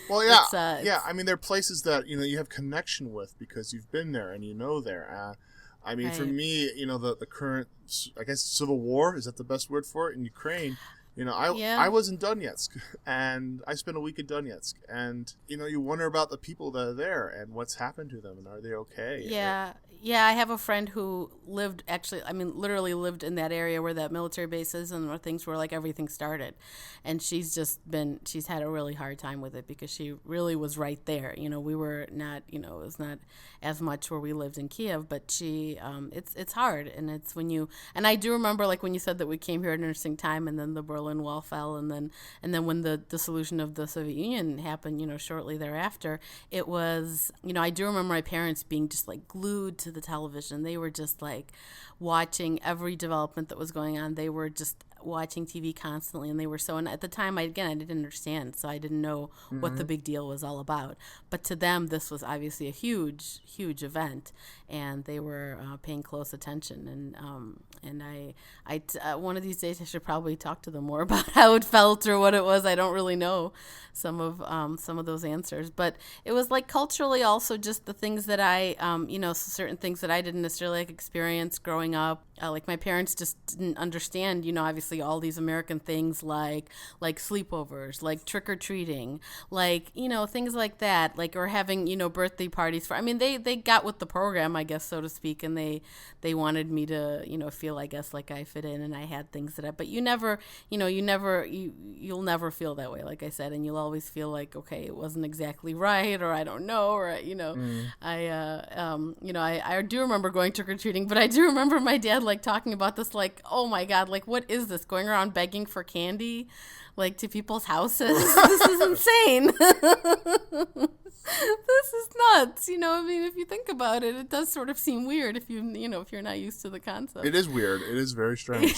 well, yeah. I mean, there are places that you have connection with because you've been there and there. I mean, for me, the current, I guess, civil war, is that the best word for it, in Ukraine? I was in Donetsk, and I spent a week in Donetsk, and, you wonder about the people that are there and what's happened to them, and are they okay? Yeah, I have a friend who literally lived in that area where that military base is and where things were like everything started. And she's had a really hard time with it because she really was right there. We were not, it was not as much where we lived in Kiev, but it's hard. And it's and I do remember like when you said that we came here at an interesting time, and then the Berlin Wall fell, and then when the dissolution of the Soviet Union happened, shortly thereafter, it was, I do remember my parents being just like glued to the television. They were just like watching every development that was going on. They were just watching TV constantly, and they were so, and at the time, I didn't understand, so I didn't know what the big deal was all about. But to them, this was obviously a huge, huge event, and they were paying close attention. And one of these days, I should probably talk to them more about how it felt or what it was. I don't really know some of those answers, but it was like culturally also just the things that I, certain things that I didn't necessarily experience growing up. Like my parents just didn't understand, obviously all these American things like sleepovers, like trick or treating, like, things like that, like, or having, birthday parties they got with the program, I guess, so to speak. And they wanted me to, feel, I guess, like I fit in and I had things but you'll never feel that way, like I said, and you'll always feel like, okay, it wasn't exactly right, or I don't know, or, I do remember going trick or treating, but I do remember my dad like talking about this, like, oh my God, like, what is this, going around begging for candy, like, to people's houses? This is insane. This is nuts. If you think about it, it does sort of seem weird if if you're not used to the concept. It is weird. It is very strange.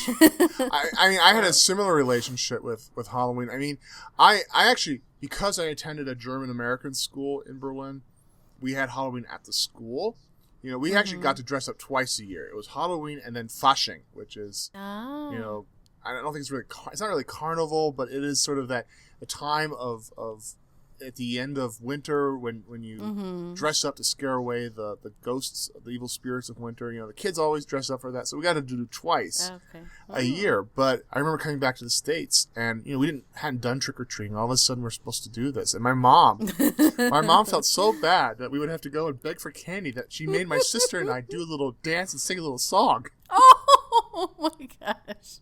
I had a similar relationship with Halloween. I actually, because I attended a German American school in Berlin, we had Halloween at the school. We actually got to dress up twice a year. It was Halloween and then Fasching, which is, I don't think it's not really carnival, but it is sort of a time of at the end of winter when you dress up to scare away the ghosts, the evil spirits of winter. The kids always dress up for that. So we got to do it twice a year. But I remember coming back to the States and, we hadn't done trick-or-treating. All of a sudden we're supposed to do this. And my mom felt so bad that we would have to go and beg for candy that she made my sister and I do a little dance and sing a little song. Oh my gosh.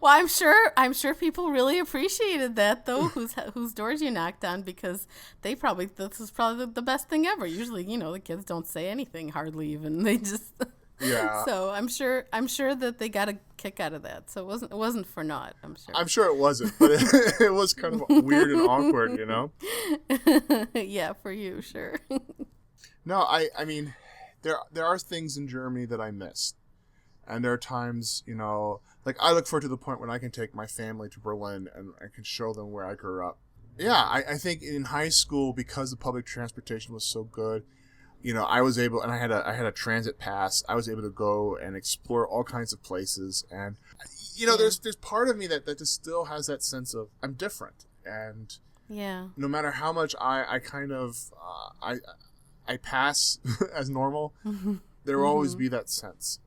Well, I'm sure people really appreciated that, though, whose doors you knocked on, because this was probably the best thing ever. Usually, the kids don't say anything, hardly even. They just So I'm sure that they got a kick out of that. So it wasn't for naught. I'm sure it wasn't, but it was kind of weird and awkward, Yeah, for you, sure. No, I mean, there are things in Germany that I missed. And there are times, like I look forward to the point when I can take my family to Berlin and I can show them where I grew up. Yeah, I think in high school, because the public transportation was so good, I was able, and I had a transit pass. I was able to go and explore all kinds of places. And, there's part of me that just still has that sense of I'm different. And no matter how much I kind of, I pass as normal, there will always be that sense.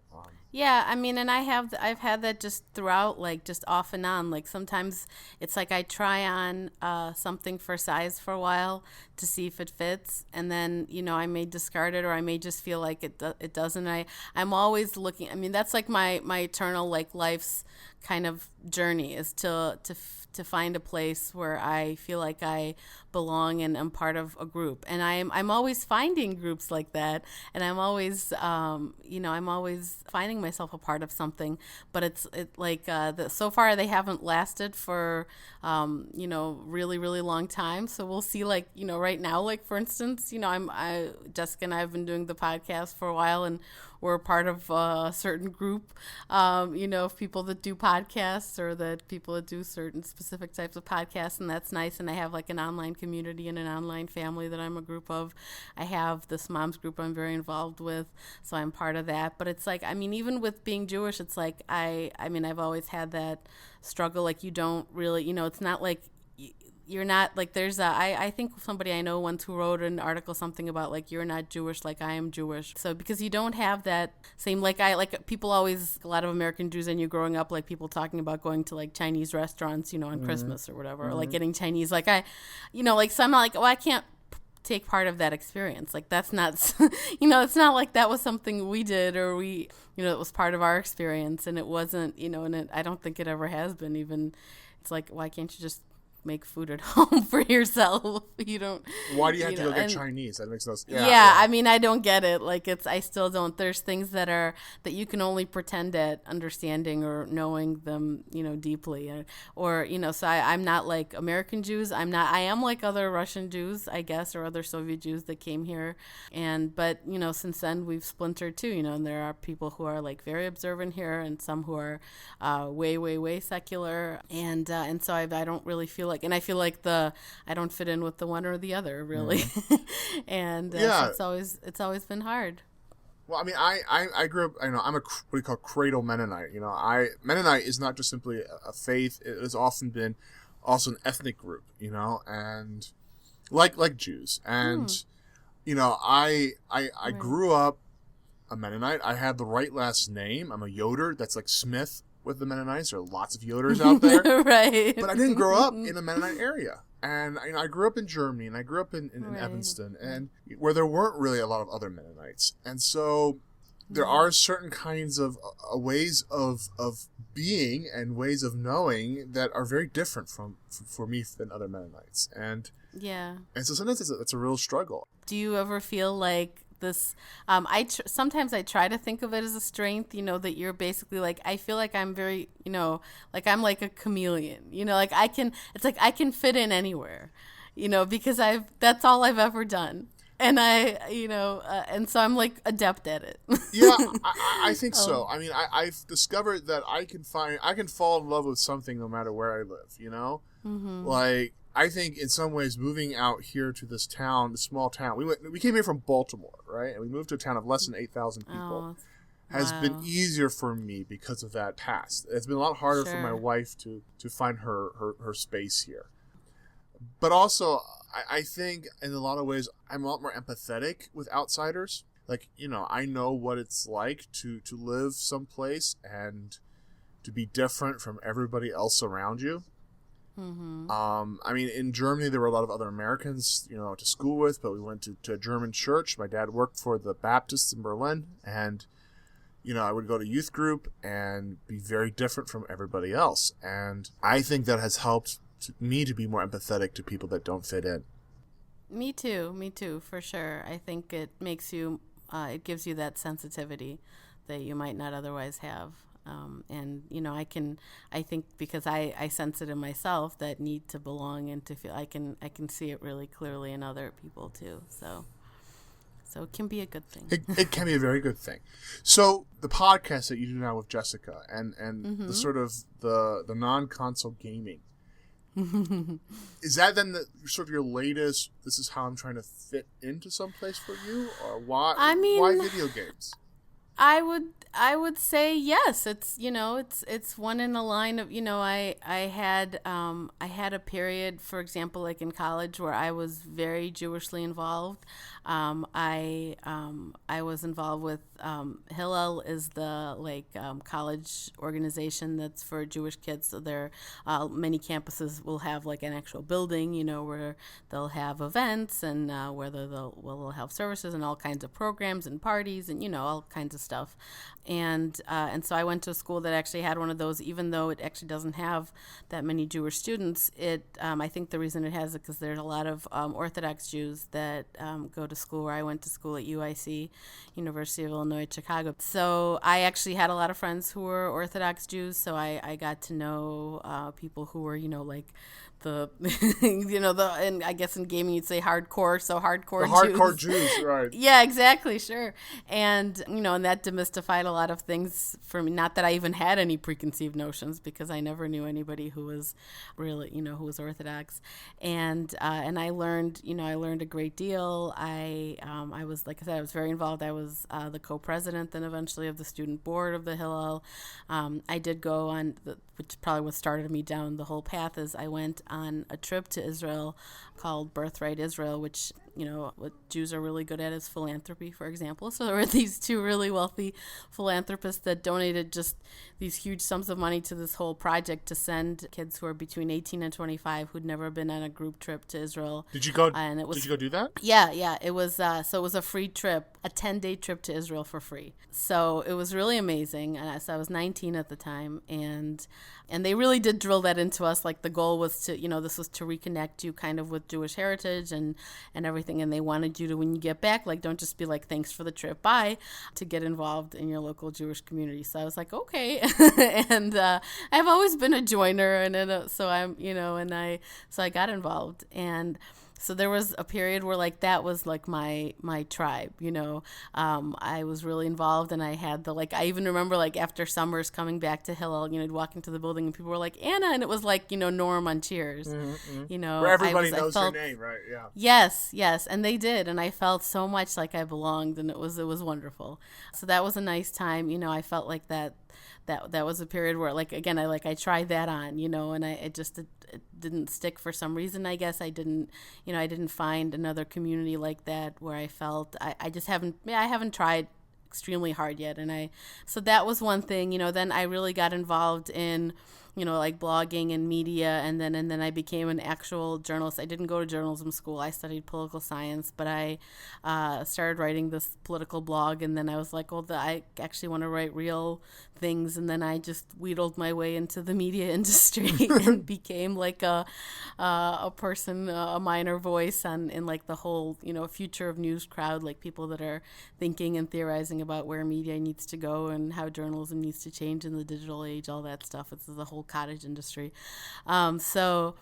Yeah, and I've had that just throughout, like, just off and on. Like, sometimes it's like I try on something for size for a while to see if it fits, and then, I may discard it, or I may just feel like it doesn't. I'm always looking. That's like my eternal, like, life's kind of journey, is to find a place where I feel like I belong and I'm part of a group. And I'm always finding groups like that, and I'm always I'm always finding myself a part of something. But so far they haven't lasted for really, really long time. So we'll see. Like, right now, like, for instance, Jessica and I have been doing the podcast for a while, and we're a part of a certain group, of people that do podcasts, or that people that do certain specific types of podcasts, and that's nice. And I have, like, an online community and an online family that I'm a group of. I have this mom's group I'm very involved with, so I'm part of that. But it's like, even with being Jewish, it's like I've always had that struggle. Like, you don't really, it's not like you're not, like, there's I think somebody I know once who wrote an article something about, like, you're not Jewish like I am Jewish. So because you don't have that same, like, people always, a lot of American Jews, and you growing up, like, people talking about going to, like, Chinese restaurants, on Christmas or whatever, or, like, getting Chinese, like, so I'm not like, I can't take part of that experience. Like, that's not, it's not like that was something we did, or it was part of our experience, and it wasn't, and I don't think it ever has been. Even, it's like, why can't you just make food at home for yourself. You don't. Why do you have to go get and, Chinese? That makes no sense. Yeah, I mean, I don't get it. Like, I still don't. There's things that you can only pretend at understanding or knowing them, deeply, or so I'm not like American Jews. I am like other Russian Jews, I guess, or other Soviet Jews that came here, but since then we've splintered too, and there are people who are like very observant here, and some who are way, way, way secular, and so I don't really feel like, and I feel like I don't fit in with the one or the other really. And so it's always been hard. Well, I mean, I grew up, I'm a, what do you call, cradle Mennonite. Mennonite is not just simply a faith. It has often been also an ethnic group, and like Jews. And, I grew up a Mennonite. I had the right last name. I'm a Yoder. That's like Smith with the Mennonites. There are lots of Yoders out there. Right. But I didn't grow up in a Mennonite area. And I grew up in Germany, and I grew up in Evanston, and where there weren't really a lot of other Mennonites. And so there are certain kinds of ways of being and ways of knowing that are very different for me than other Mennonites. And so sometimes it's a real struggle. Do you ever feel like this, sometimes I try to think of it as a strength, that you're basically like, I feel like I'm very, like I'm like a chameleon, like I can fit in anywhere, because that's all I've ever done. And and so I'm like adept at it. Yeah, I think so. I mean, I've discovered that I can fall in love with something no matter where I live, Mm-hmm. Like, I think in some ways moving out here to this small town, we came here from Baltimore, right? And we moved to a town of less than 8,000 people. Has been easier for me because of that past. It's been a lot harder for my wife to find her space here. But also, I think in a lot of ways, I'm a lot more empathetic with outsiders. Like, I know what it's like to live someplace and to be different from everybody else around you. Mm-hmm. I mean, in Germany, there were a lot of other Americans, to school with, but we went to a German church. My dad worked for the Baptists in Berlin, and, I would go to youth group and be very different from everybody else. And I think that has helped me to be more empathetic to people that don't fit in. Me too, for sure. I think it makes you, it gives you that sensitivity that you might not otherwise have. And I think because I sense it in myself, that need to belong and to feel, I can see it really clearly in other people too. So it can be a good thing. It can be a very good thing. So the podcast that you do now with Jessica and mm-hmm. the sort of the non-console gaming, is that then sort of your latest, this is how I'm trying to fit into someplace for you? Or why video games? I would say yes. It's it's one in the line of I had a period, for example, like in college, where I was very Jewishly involved. I was involved with Hillel is the college organization that's for Jewish kids. So there many campuses will have like an actual building, where they'll have events and where they'll have services and all kinds of programs and parties and all kinds of stuff. And so I went to a school that actually had one of those, even though it actually doesn't have that many Jewish students. I think the reason it has it because there's a lot of Orthodox Jews that go to school where I went to school at UIC, University of Illinois, Chicago. So I actually had a lot of friends who were Orthodox Jews, so I got to know people who were, like the, and I guess in gaming you'd say hardcore, so hardcore Jews. Hardcore Jews, right. Yeah, exactly, sure. And, and that demystified a lot of things for me. Not that I even had any preconceived notions, because I never knew anybody who was really, who was Orthodox. And I learned, a great deal. I was, like I said, I was very involved. I was the co-president then eventually of the student board of the Hillel. I did go on, which probably what started me down the whole path, is I went on a trip to Israel called Birthright Israel, which what Jews are really good at is philanthropy, for example. So there were these two really wealthy philanthropists that donated just these huge sums of money to this whole project to send kids who are between 18 and 25 who'd never been on a group trip to Israel. Did you go? Did you go do that? Yeah. It was so it was a free trip, a 10-day trip to Israel for free. So it was really amazing. And so I was 19 at the time, and they really did drill that into us. Like the goal was to, this was to reconnect you kind of with Jewish heritage and everything. And they wanted you to, when you get back, like, don't just be like, thanks for the trip, bye, to get involved in your local Jewish community. So I was like, okay. And I've always been a joiner, and so I'm, so I got involved. And so there was a period where like that was like my tribe, I was really involved, and I had I even remember like after summers coming back to Hillel, walking to the building and people were like, Anna, and it was like, Norm on Cheers, where everybody knows your name, right? Yeah. Yes. And they did. And I felt so much like I belonged, and it was wonderful. So that was a nice time. I felt like that was a period where I tried that on, and it didn't stick for some reason. I guess I didn't find another community like that where I felt I haven't tried extremely hard yet. And so that was one thing, then I really got involved in, like blogging and media, and then I became an actual journalist. I didn't go to journalism school. I studied political science, but I started writing this political blog, and then I was like, I actually want to write real things, and then I just wheedled my way into the media industry and became like a person, a minor voice in like the whole, future of news crowd, like people that are thinking and theorizing about where media needs to go and how journalism needs to change in the digital age, all that stuff. It's the whole cottage industry. So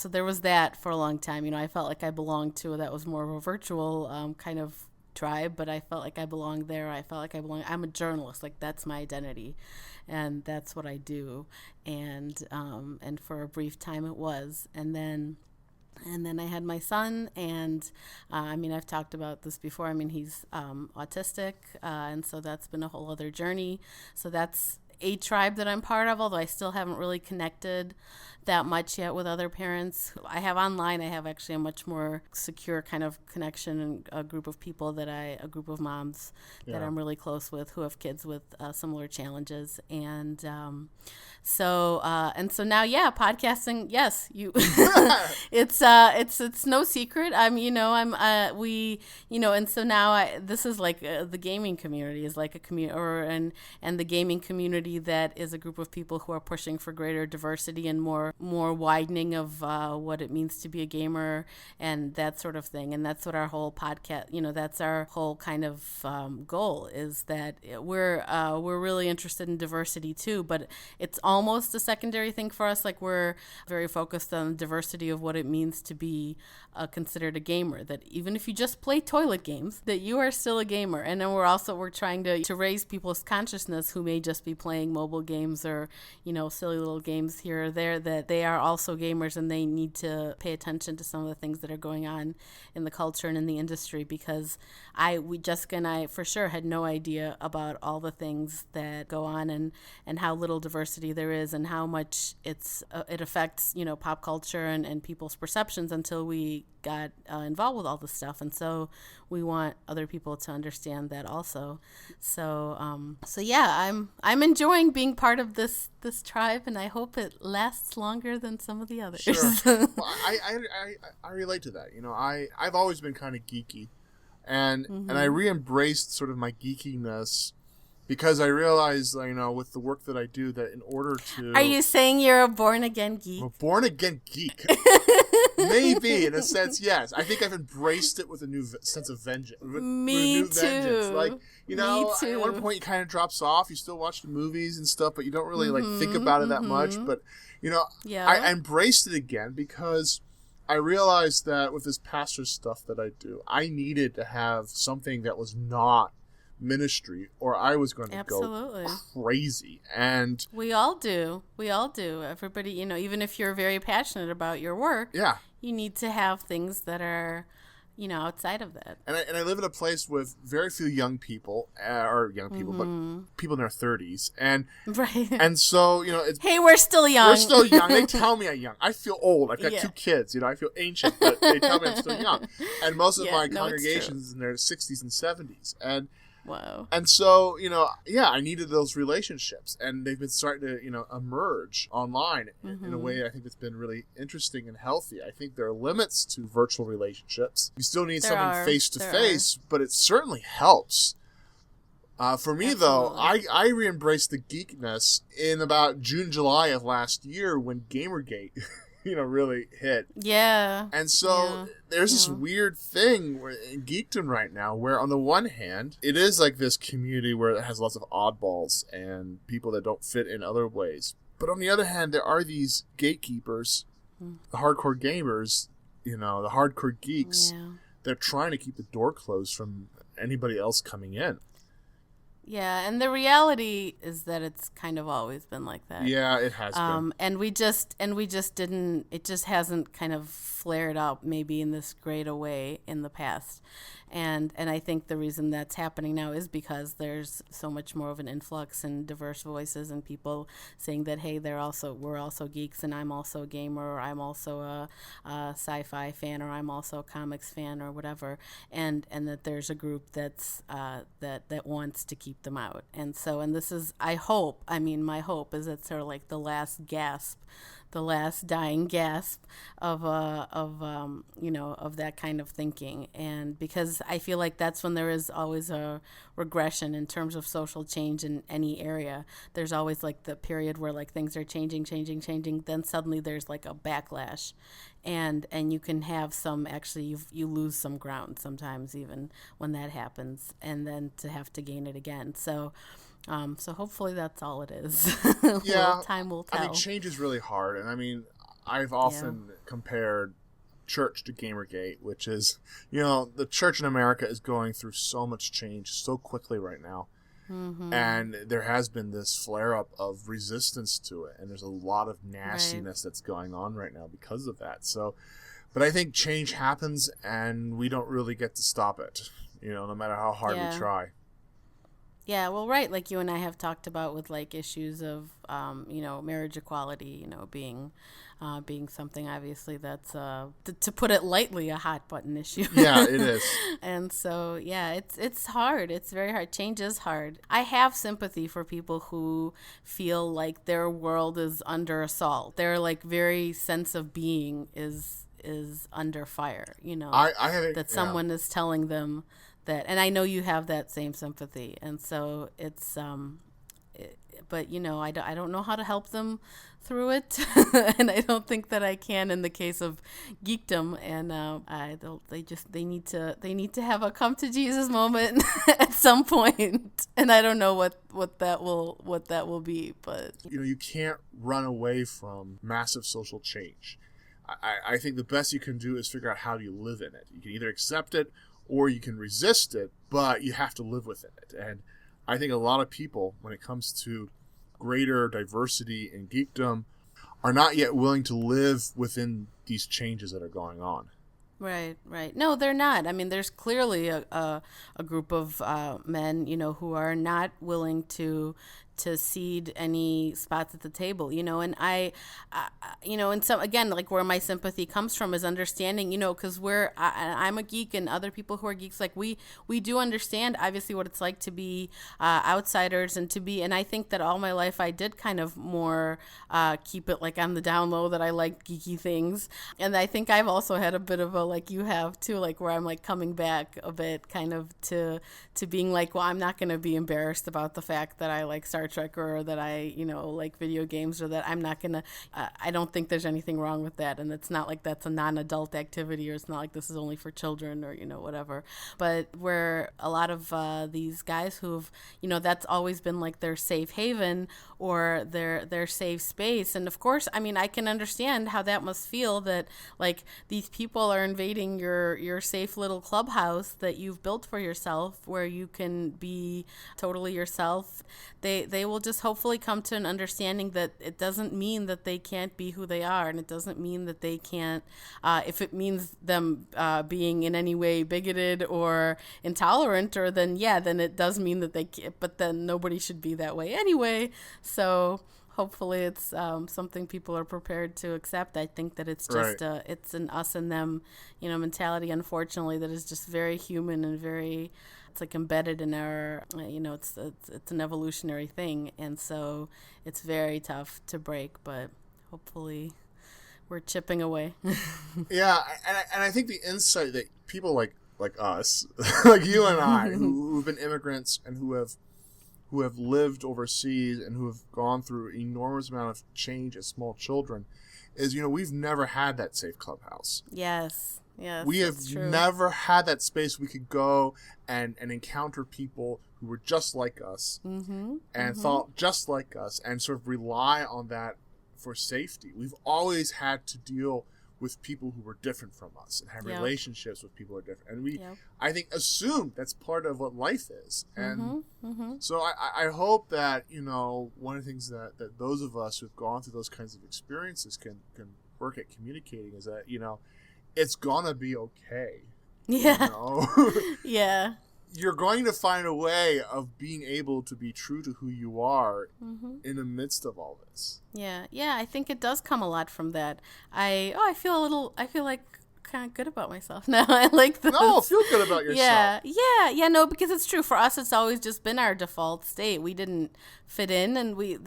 there was that for a long time. I felt like I belonged to that was more of a virtual kind of tribe, but I felt like I belonged there. I felt like I belonged. I'm a journalist. Like that's my identity, and that's what I do. And for a brief time it was, and then I had my son, and I've talked about this before. He's autistic, and so that's been a whole other journey. So that's a tribe that I'm part of, although I still haven't really connected that much yet with other parents. I have online, I have actually a much more secure kind of connection, and a group of people a group of moms that I'm really close with who have kids with similar challenges. And so now, podcasting, yes, you, it's no secret. And so now this is like the gaming community is like a community, and the gaming community that is a group of people who are pushing for greater diversity and more widening of what it means to be a gamer and that sort of thing. And that's what our whole podcast, that's our whole kind of goal, is that we're really interested in diversity too, but it's almost a secondary thing for us. Like we're very focused on the diversity of what it means to be considered a gamer, that even if you just play toilet games, that you are still a gamer. And then we're trying to raise people's consciousness who may just be playing mobile games or, silly little games here or there, that they are also gamers, and they need to pay attention to some of the things that are going on in the culture and in the industry, because Jessica and I for sure had no idea about all the things that go on and how little diversity there is, and how much it affects, pop culture and people's perceptions until we got involved with all this stuff. And so we want other people to understand that also. So I'm enjoying being part of this tribe, and I hope it lasts longer than some of the others. Sure. Well, I relate to that. I've always been kind of geeky, and I re-embraced sort of my geekiness, because I realized, with the work that I do, that in order to... Are you saying you're a born-again geek? A born-again geek. Maybe, in a sense, yes. I think I've embraced it with a new sense of vengeance. Me too. Vengeance. Like, Me too. At one point it kind of drops off. You still watch the movies and stuff, but you don't really, think about it that much. But, I embraced it again because I realized that with this pastor stuff that I do, I needed to have something that was not ministry, or I was going to go crazy. And we all do. Everybody, even if you're very passionate about your work, you need to have things that are outside of that. And I live in a place with very few young people, but people in their 30s. And right. And so, it's... Hey, we're still young. We're still young. They tell me I'm young. I feel old. I've got 2 kids. I feel ancient, but they tell me I'm still young. And most of my congregation's in their 60s and 70s. And wow. And so, I needed those relationships, and they've been starting to, emerge online in a way I think that's been really interesting and healthy. I think there are limits to virtual relationships. You still need someone face-to-face, but it certainly helps. For me, though, I re-embraced the geekness in about June, July of last year when Gamergate really hit. Yeah. And so there's this weird thing in geekdom right now where on the one hand, it is like this community where it has lots of oddballs and people that don't fit in other ways. But on the other hand, there are these gatekeepers, the hardcore gamers, the hardcore geeks. Yeah. They're trying to keep the door closed from anybody else coming in. Yeah, and the reality is that it's kind of always been like that. Yeah, it has been. And we just didn't. It just hasn't kind of flared up maybe in this great a way in the past. And I think the reason that's happening now is because there's so much more of an influx and diverse voices and people saying that, hey, we're also geeks, and I'm also a gamer, or I'm also a sci-fi fan, or I'm also a comics fan, or whatever, and that there's a group that's that wants to keep them out. And this is, my hope is it's sort of like the last gasp, the last dying gasp of that kind of thinking. And because I feel like that's when there is always a regression in terms of social change in any area. There's always like the period where like things are changing, then suddenly there's like a backlash, and you can have some, actually you lose some ground sometimes even when that happens, and then to have to gain it again. So hopefully that's all it is. Yeah, time will tell. Change is really hard, and I've often compared church to Gamergate, which is, the church in America is going through so much change so quickly right now. Mm-hmm. And there has been this flare-up of resistance to it, and there's a lot of nastiness that's going on right now because of that. So, but I think change happens, and we don't really get to stop it, no matter how hard we try. Yeah, well, right, like you and I have talked about with like issues of, marriage equality, being something obviously that's, to put it lightly, a hot button issue. Yeah, it is. And so, it's hard. It's very hard. Change is hard. I have sympathy for people who feel like their world is under assault. Their like very sense of being is under fire, I have that someone is telling them that, and I know you have that same sympathy, and so it's but I don't know how to help them through it, and I don't think that I can in the case of geekdom, and they need to have a come to Jesus moment at some point, and I don't know what that will be, but you can't run away from massive social change. I think the best you can do is figure out how do you live in it. You can either accept it or you can resist it, but you have to live within it. And I think a lot of people, when it comes to greater diversity in geekdom, are not yet willing to live within these changes that are going on. Right. No, they're not. I mean, there's clearly a group of men, who are not willing to cede any spots at the table, and and so again, like where my sympathy comes from is understanding, because I'm a geek, and other people who are geeks, like we do understand obviously what it's like to be outsiders, and I think that all my life I did kind of more keep it like on the down low, that I like geeky things, and I think I've also had a bit of a, like you have too, like where I'm like coming back a bit kind of to being like, well, I'm not going to be embarrassed about the fact that I like Star Trek, or that I, like video games, or that I'm not going to, I don't think there's anything wrong with that. And it's not like that's a non-adult activity, or it's not like this is only for children, or, whatever. But where a lot of these guys who've, that's always been like their safe haven, or their safe space. And of course, I mean, I can understand how that must feel, that like these people are invading your safe little clubhouse that you've built for yourself, where you can be totally yourself. They they will just hopefully come to an understanding that it doesn't mean that they can't be who they are, and it doesn't mean that they can't, if it means them being in any way bigoted or intolerant, or then it does mean that they can't, but then nobody should be that way anyway. So hopefully it's something people are prepared to accept. I think that it's just it's an us and them, mentality, unfortunately, that is just very human and very, it's like embedded in our, it's an evolutionary thing. And so it's very tough to break, but hopefully we're chipping away. Yeah. And I think the insight that people like us, like you and I, who've been immigrants and who have lived overseas and who have gone through an enormous amount of change as small children, is, we've never had that safe clubhouse. Yes. Yes, we have never had that space we could go and encounter people who were just like us and thought just like us and sort of rely on that for safety. We've always had to deal with people who were different from us and have relationships with people who are different. And we, I think, assume that's part of what life is. And so I hope that, one of the things that those of us who've gone through those kinds of experiences can work at communicating is that, it's gonna be okay. Yeah. Yeah. You're going to find a way of being able to be true to who you are in the midst of all this. Yeah. I think it does come a lot from that. I feel like kind of good about myself now. I like this. No, feel good about yourself. Yeah. No, because it's true. For us, it's always just been our default state. We didn't fit in, and we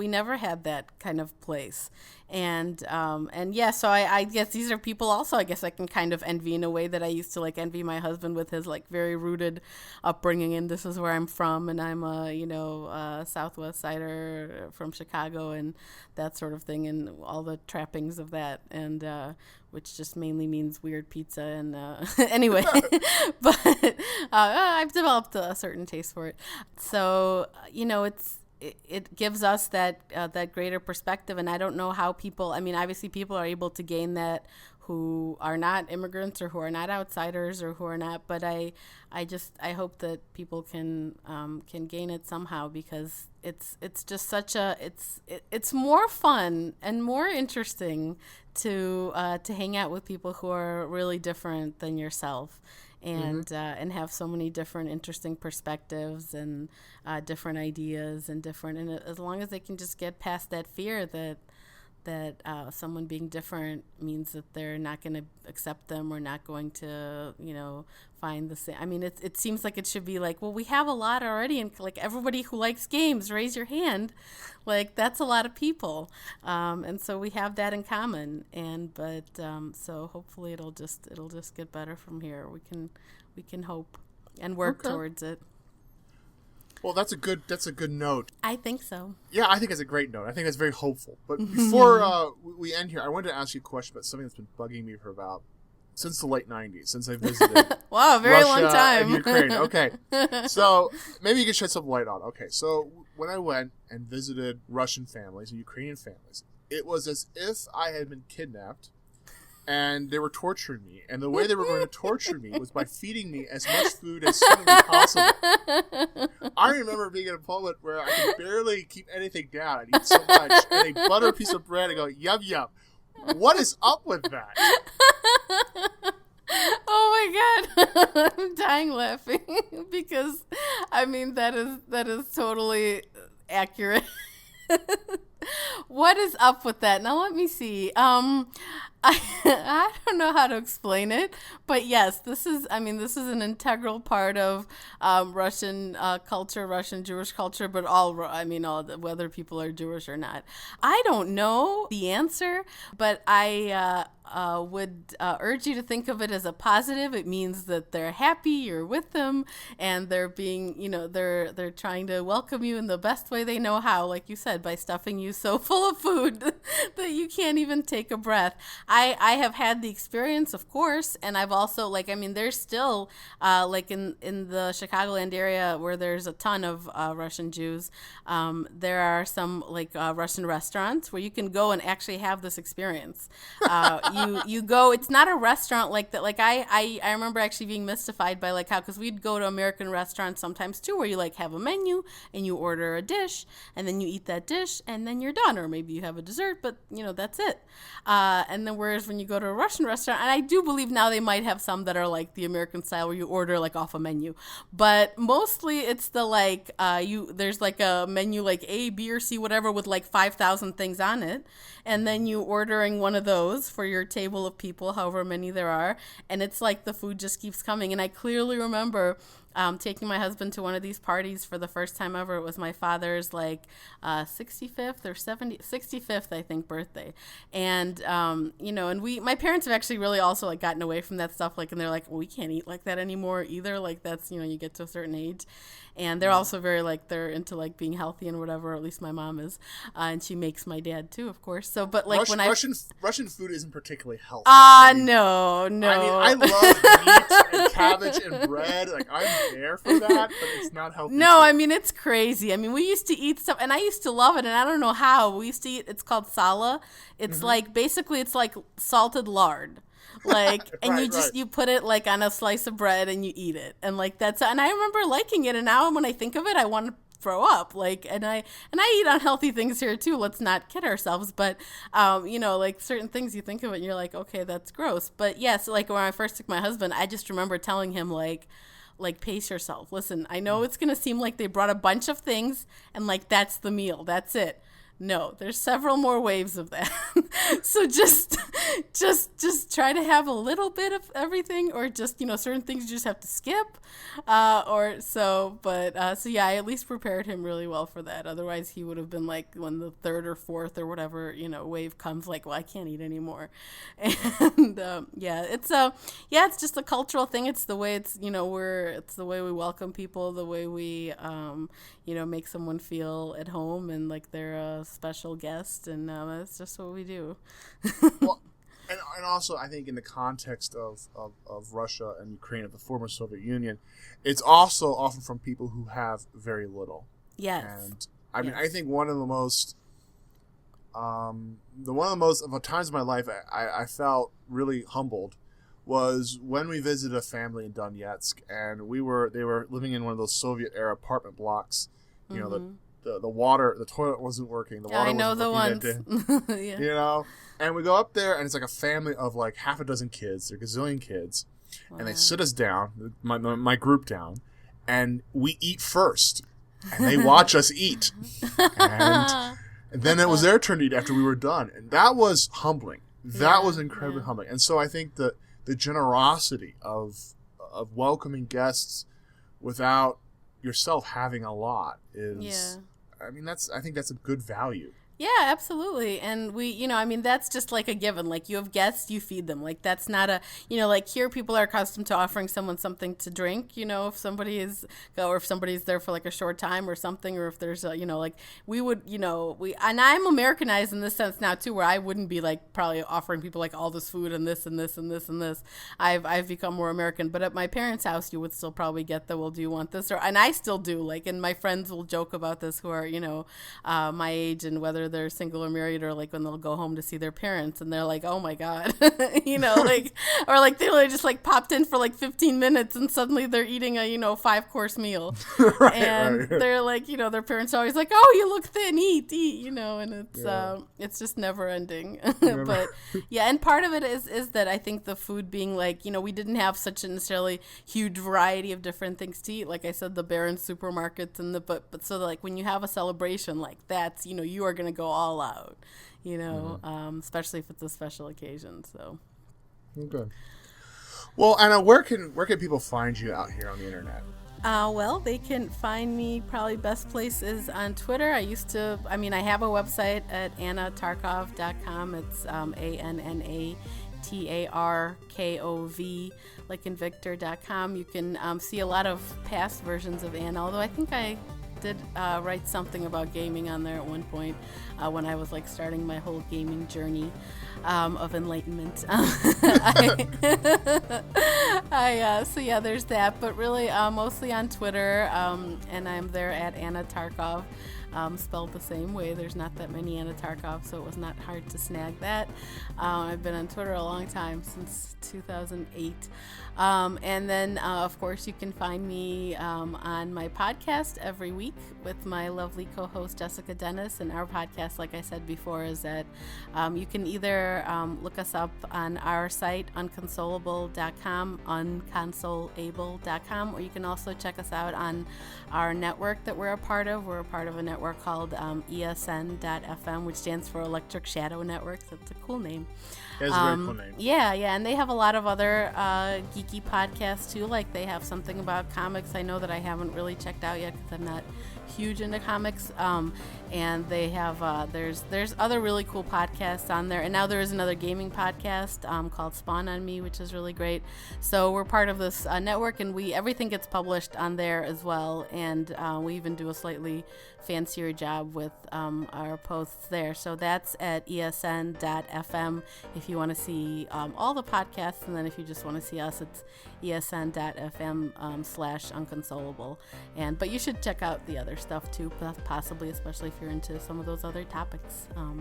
never had that kind of place. And so I guess these are people also, I guess I can kind of envy in a way that I used to like envy my husband with his like very rooted upbringing, and this is where I'm from, and I'm a Southwest Sider from Chicago and that sort of thing, and all the trappings of that, and which just mainly means weird pizza and anyway, but I've developed a certain taste for it. So it gives us that greater perspective, and I don't know how people. I mean, obviously, people are able to gain that who are not immigrants or who are not outsiders or who are not. But I hope that people can gain it somehow, because it's just such it's more fun and more interesting to hang out with people who are really different than yourself. And have so many different interesting perspectives and different ideas and as long as they can just get past that fear that someone being different means that they're not going to accept them or not going to find the same. I mean, it seems like it should be like, well, we have a lot already, and like everybody who likes games, raise your hand. Like that's a lot of people, and so we have that in common. So hopefully it'll just get better from here. We can hope and work towards it. Well, that's a good note. I think so. Yeah, I think it's a great note. I think it's very hopeful. But before we end here, I wanted to ask you a question about something that's been bugging me for since the late 90s, since I visited wow, very Russia long time. and Ukraine. Okay, so maybe you could shed some light on. Okay, so when I went and visited Russian families and Ukrainian families, it was as if I had been kidnapped and they were torturing me. And the way they were going to torture me was by feeding me as much food as humanly possible. I remember being in a moment where I could barely keep anything down. I'd eat so much, and they'd butter a piece of bread and go, yum, yum. What is up with that? Oh my God. I'm dying laughing because, I mean, that is totally accurate. What is up with that? Now let me see. I don't know how to explain it, but yes, this is an integral part of Russian culture, Russian Jewish culture, but whether people are Jewish or not. I don't know the answer, but I would urge you to think of it as a positive. It means that they're happy you're with them, and they're being, they're trying to welcome you in the best way they know how, like you said, by stuffing you so full of food that you can't even take a breath. I have had the experience, of course, and I've also, like, I mean, there's still, like, in the Chicagoland area where there's a ton of Russian Jews, there are some, like, Russian restaurants where you can go and actually have this experience. You go, it's not a restaurant like that. Like, I remember actually being mystified by, like, how, because we'd go to American restaurants sometimes, too, where you, like, have a menu, and you order a dish, and then you eat that dish, and then you're done. Or maybe you have a dessert, but, you know, that's it. And then whereas when you go to a Russian restaurant, and I do believe now they might have some that are like the American style where you order like off a menu, but mostly it's the like there's like a menu like A, B, or C, whatever, with like 5,000 things on it, and then you ordering one of those for your table of people, however many there are, and it's like the food just keeps coming. And I clearly remember taking my husband to one of these parties for the first time ever. It was my father's like 65th or 65th, I think, birthday. And, you know, and my parents have actually really also like gotten away from that stuff. Like, and they're like, well, we can't eat like that anymore either. Like that's, you know, you get to a certain age. And they're also very like, they're into like being healthy and whatever, or at least my mom is. And she makes my dad too, of course. So, but like Russian food isn't particularly healthy. No. I mean, I love meat and cabbage and bread. Like, I'm there for that, but it's not healthy. No, I mean, it's crazy. I mean, we used to eat stuff, and I used to love it, and I don't know how. We used to eat, it's called sala. It's like, basically, it's like salted lard. Like, and you put it like on a slice of bread and you eat it. And like, and I remember liking it. And now when I think of it, I want to throw up. Like, and I eat unhealthy things here too. Let's not kid ourselves. But, you know, like certain things you think of it and you're like, okay, that's gross. But yes, like when I first took my husband, I just remember telling him like pace yourself. Listen, I know it's going to seem like they brought a bunch of things and like, that's the meal. That's it. No, there's several more waves of that. So just try to have a little bit of everything, or just, you know, certain things you just have to skip, so yeah, I at least prepared him really well for that. Otherwise, he would have been like, when the third or fourth or whatever, you know, wave comes, like, well, I can't eat anymore. And it's just a cultural thing. It's the way it's the way we welcome people, the way we you know, make someone feel at home and like they're a special guest, and that's just what we do. Well, and also I think in the context of Russia and Ukraine, of the former Soviet Union, it's also often from people who have very little. Yes. And I mean, I think one of the most of the times of my life I felt really humbled was when we visited a family in Donetsk, and they were living in one of those Soviet era apartment blocks. You know, the toilet wasn't working. The water wasn't working. The ones. Yeah. You know, and we go up there, and it's like a family of like half a dozen kids. They're gazillion kids, and they sit us down, my group down, and we eat first, and they watch us eat, and then it was their turn to eat after we were done, and that was humbling. That was incredibly humbling. And so I think the generosity of welcoming guests without yourself having a lot is, I mean, I think that's a good value. Yeah, absolutely. And we, you know, I mean, that's just like a given. Like, you have guests, you feed them. Like, that's not a, you know, like here people are accustomed to offering someone something to drink, you know, if somebody's there for like a short time or something, or if there's a, you know, like we would, you know, and I'm Americanized in this sense now too, where I wouldn't be like probably offering people like all this food and this and this and this and this. I've become more American, but at my parents' house, you would still probably get the, well, do you want this? And I still do, like, and my friends will joke about this who are, you know, my age, and whether they're single or married, or like when they'll go home to see their parents and they're like, oh my God, you know, like, or like they just like popped in for like 15 minutes and suddenly they're eating a, you know, 5-course meal. Right. They're like, you know, their parents are always like, oh, you look thin, eat, you know, and it's just never ending. But yeah, and part of it is that I think the food being like, you know, we didn't have such a necessarily huge variety of different things to eat. Like I said, the Barron supermarkets and but so like when you have a celebration like that's, you know, you are going to go all out, you know, especially if it's a special occasion. So okay. Well, Anna, where can people find you out here on the internet? Well, they can find me, probably best place is on Twitter. I have a website at annatarkov.com. It's ANNATARKOV, like in Victor.com. You can see a lot of past versions of Anna, although I think I did write something about gaming on there at one point when I was like starting my whole gaming journey. of enlightenment. So yeah, there's that, but really mostly on Twitter, and I'm there at Anna Tarkov, spelled the same way. There's not that many Anna Tarkov, so it was not hard to snag that. I've been on Twitter a long time, since 2008. And then, of course, you can find me on my podcast every week with my lovely co-host Jessica Dennis. And our podcast, like I said before, is that you can either look us up on our site, unconsolable.com, unconsoleable.com, or you can also check us out on our network that we're a part of. We're a part of a network called ESN.FM, which stands for Electric Shadow Network. So it's a cool name. It's a very cool name. Yeah, and they have a lot of other geeky podcasts too. Like they have something about comics. I know that I haven't really checked out yet because I'm not huge into comics. And they have there's other really cool podcasts on there. And now there is another gaming podcast called Spawn on Me, which is really great. So we're part of this network, and everything gets published on there as well. And we even do a slightly fancier job with our posts there. So that's at esn.fm if you want to see all the podcasts, and then if you just want to see us, it's esn.fm/unconsolable. But you should check out the other stuff too, possibly, especially if you're into some of those other topics. All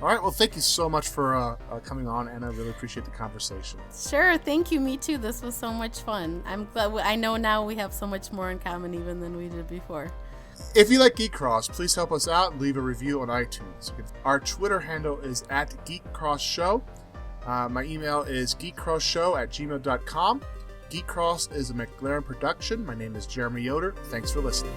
right, well, thank you so much for coming on, and I really appreciate the conversation. Sure, thank you. Me too. This was so much fun. I'm glad. I know now we have so much more in common even than we did before. If you like Geek Cross, please help us out and leave a review on iTunes. Our Twitter handle is @GeekCrossShow. My email is geekcrossshow@gmail.com. Geek Cross is a McLaren production. My name is Jeremy Yoder. Thanks for listening.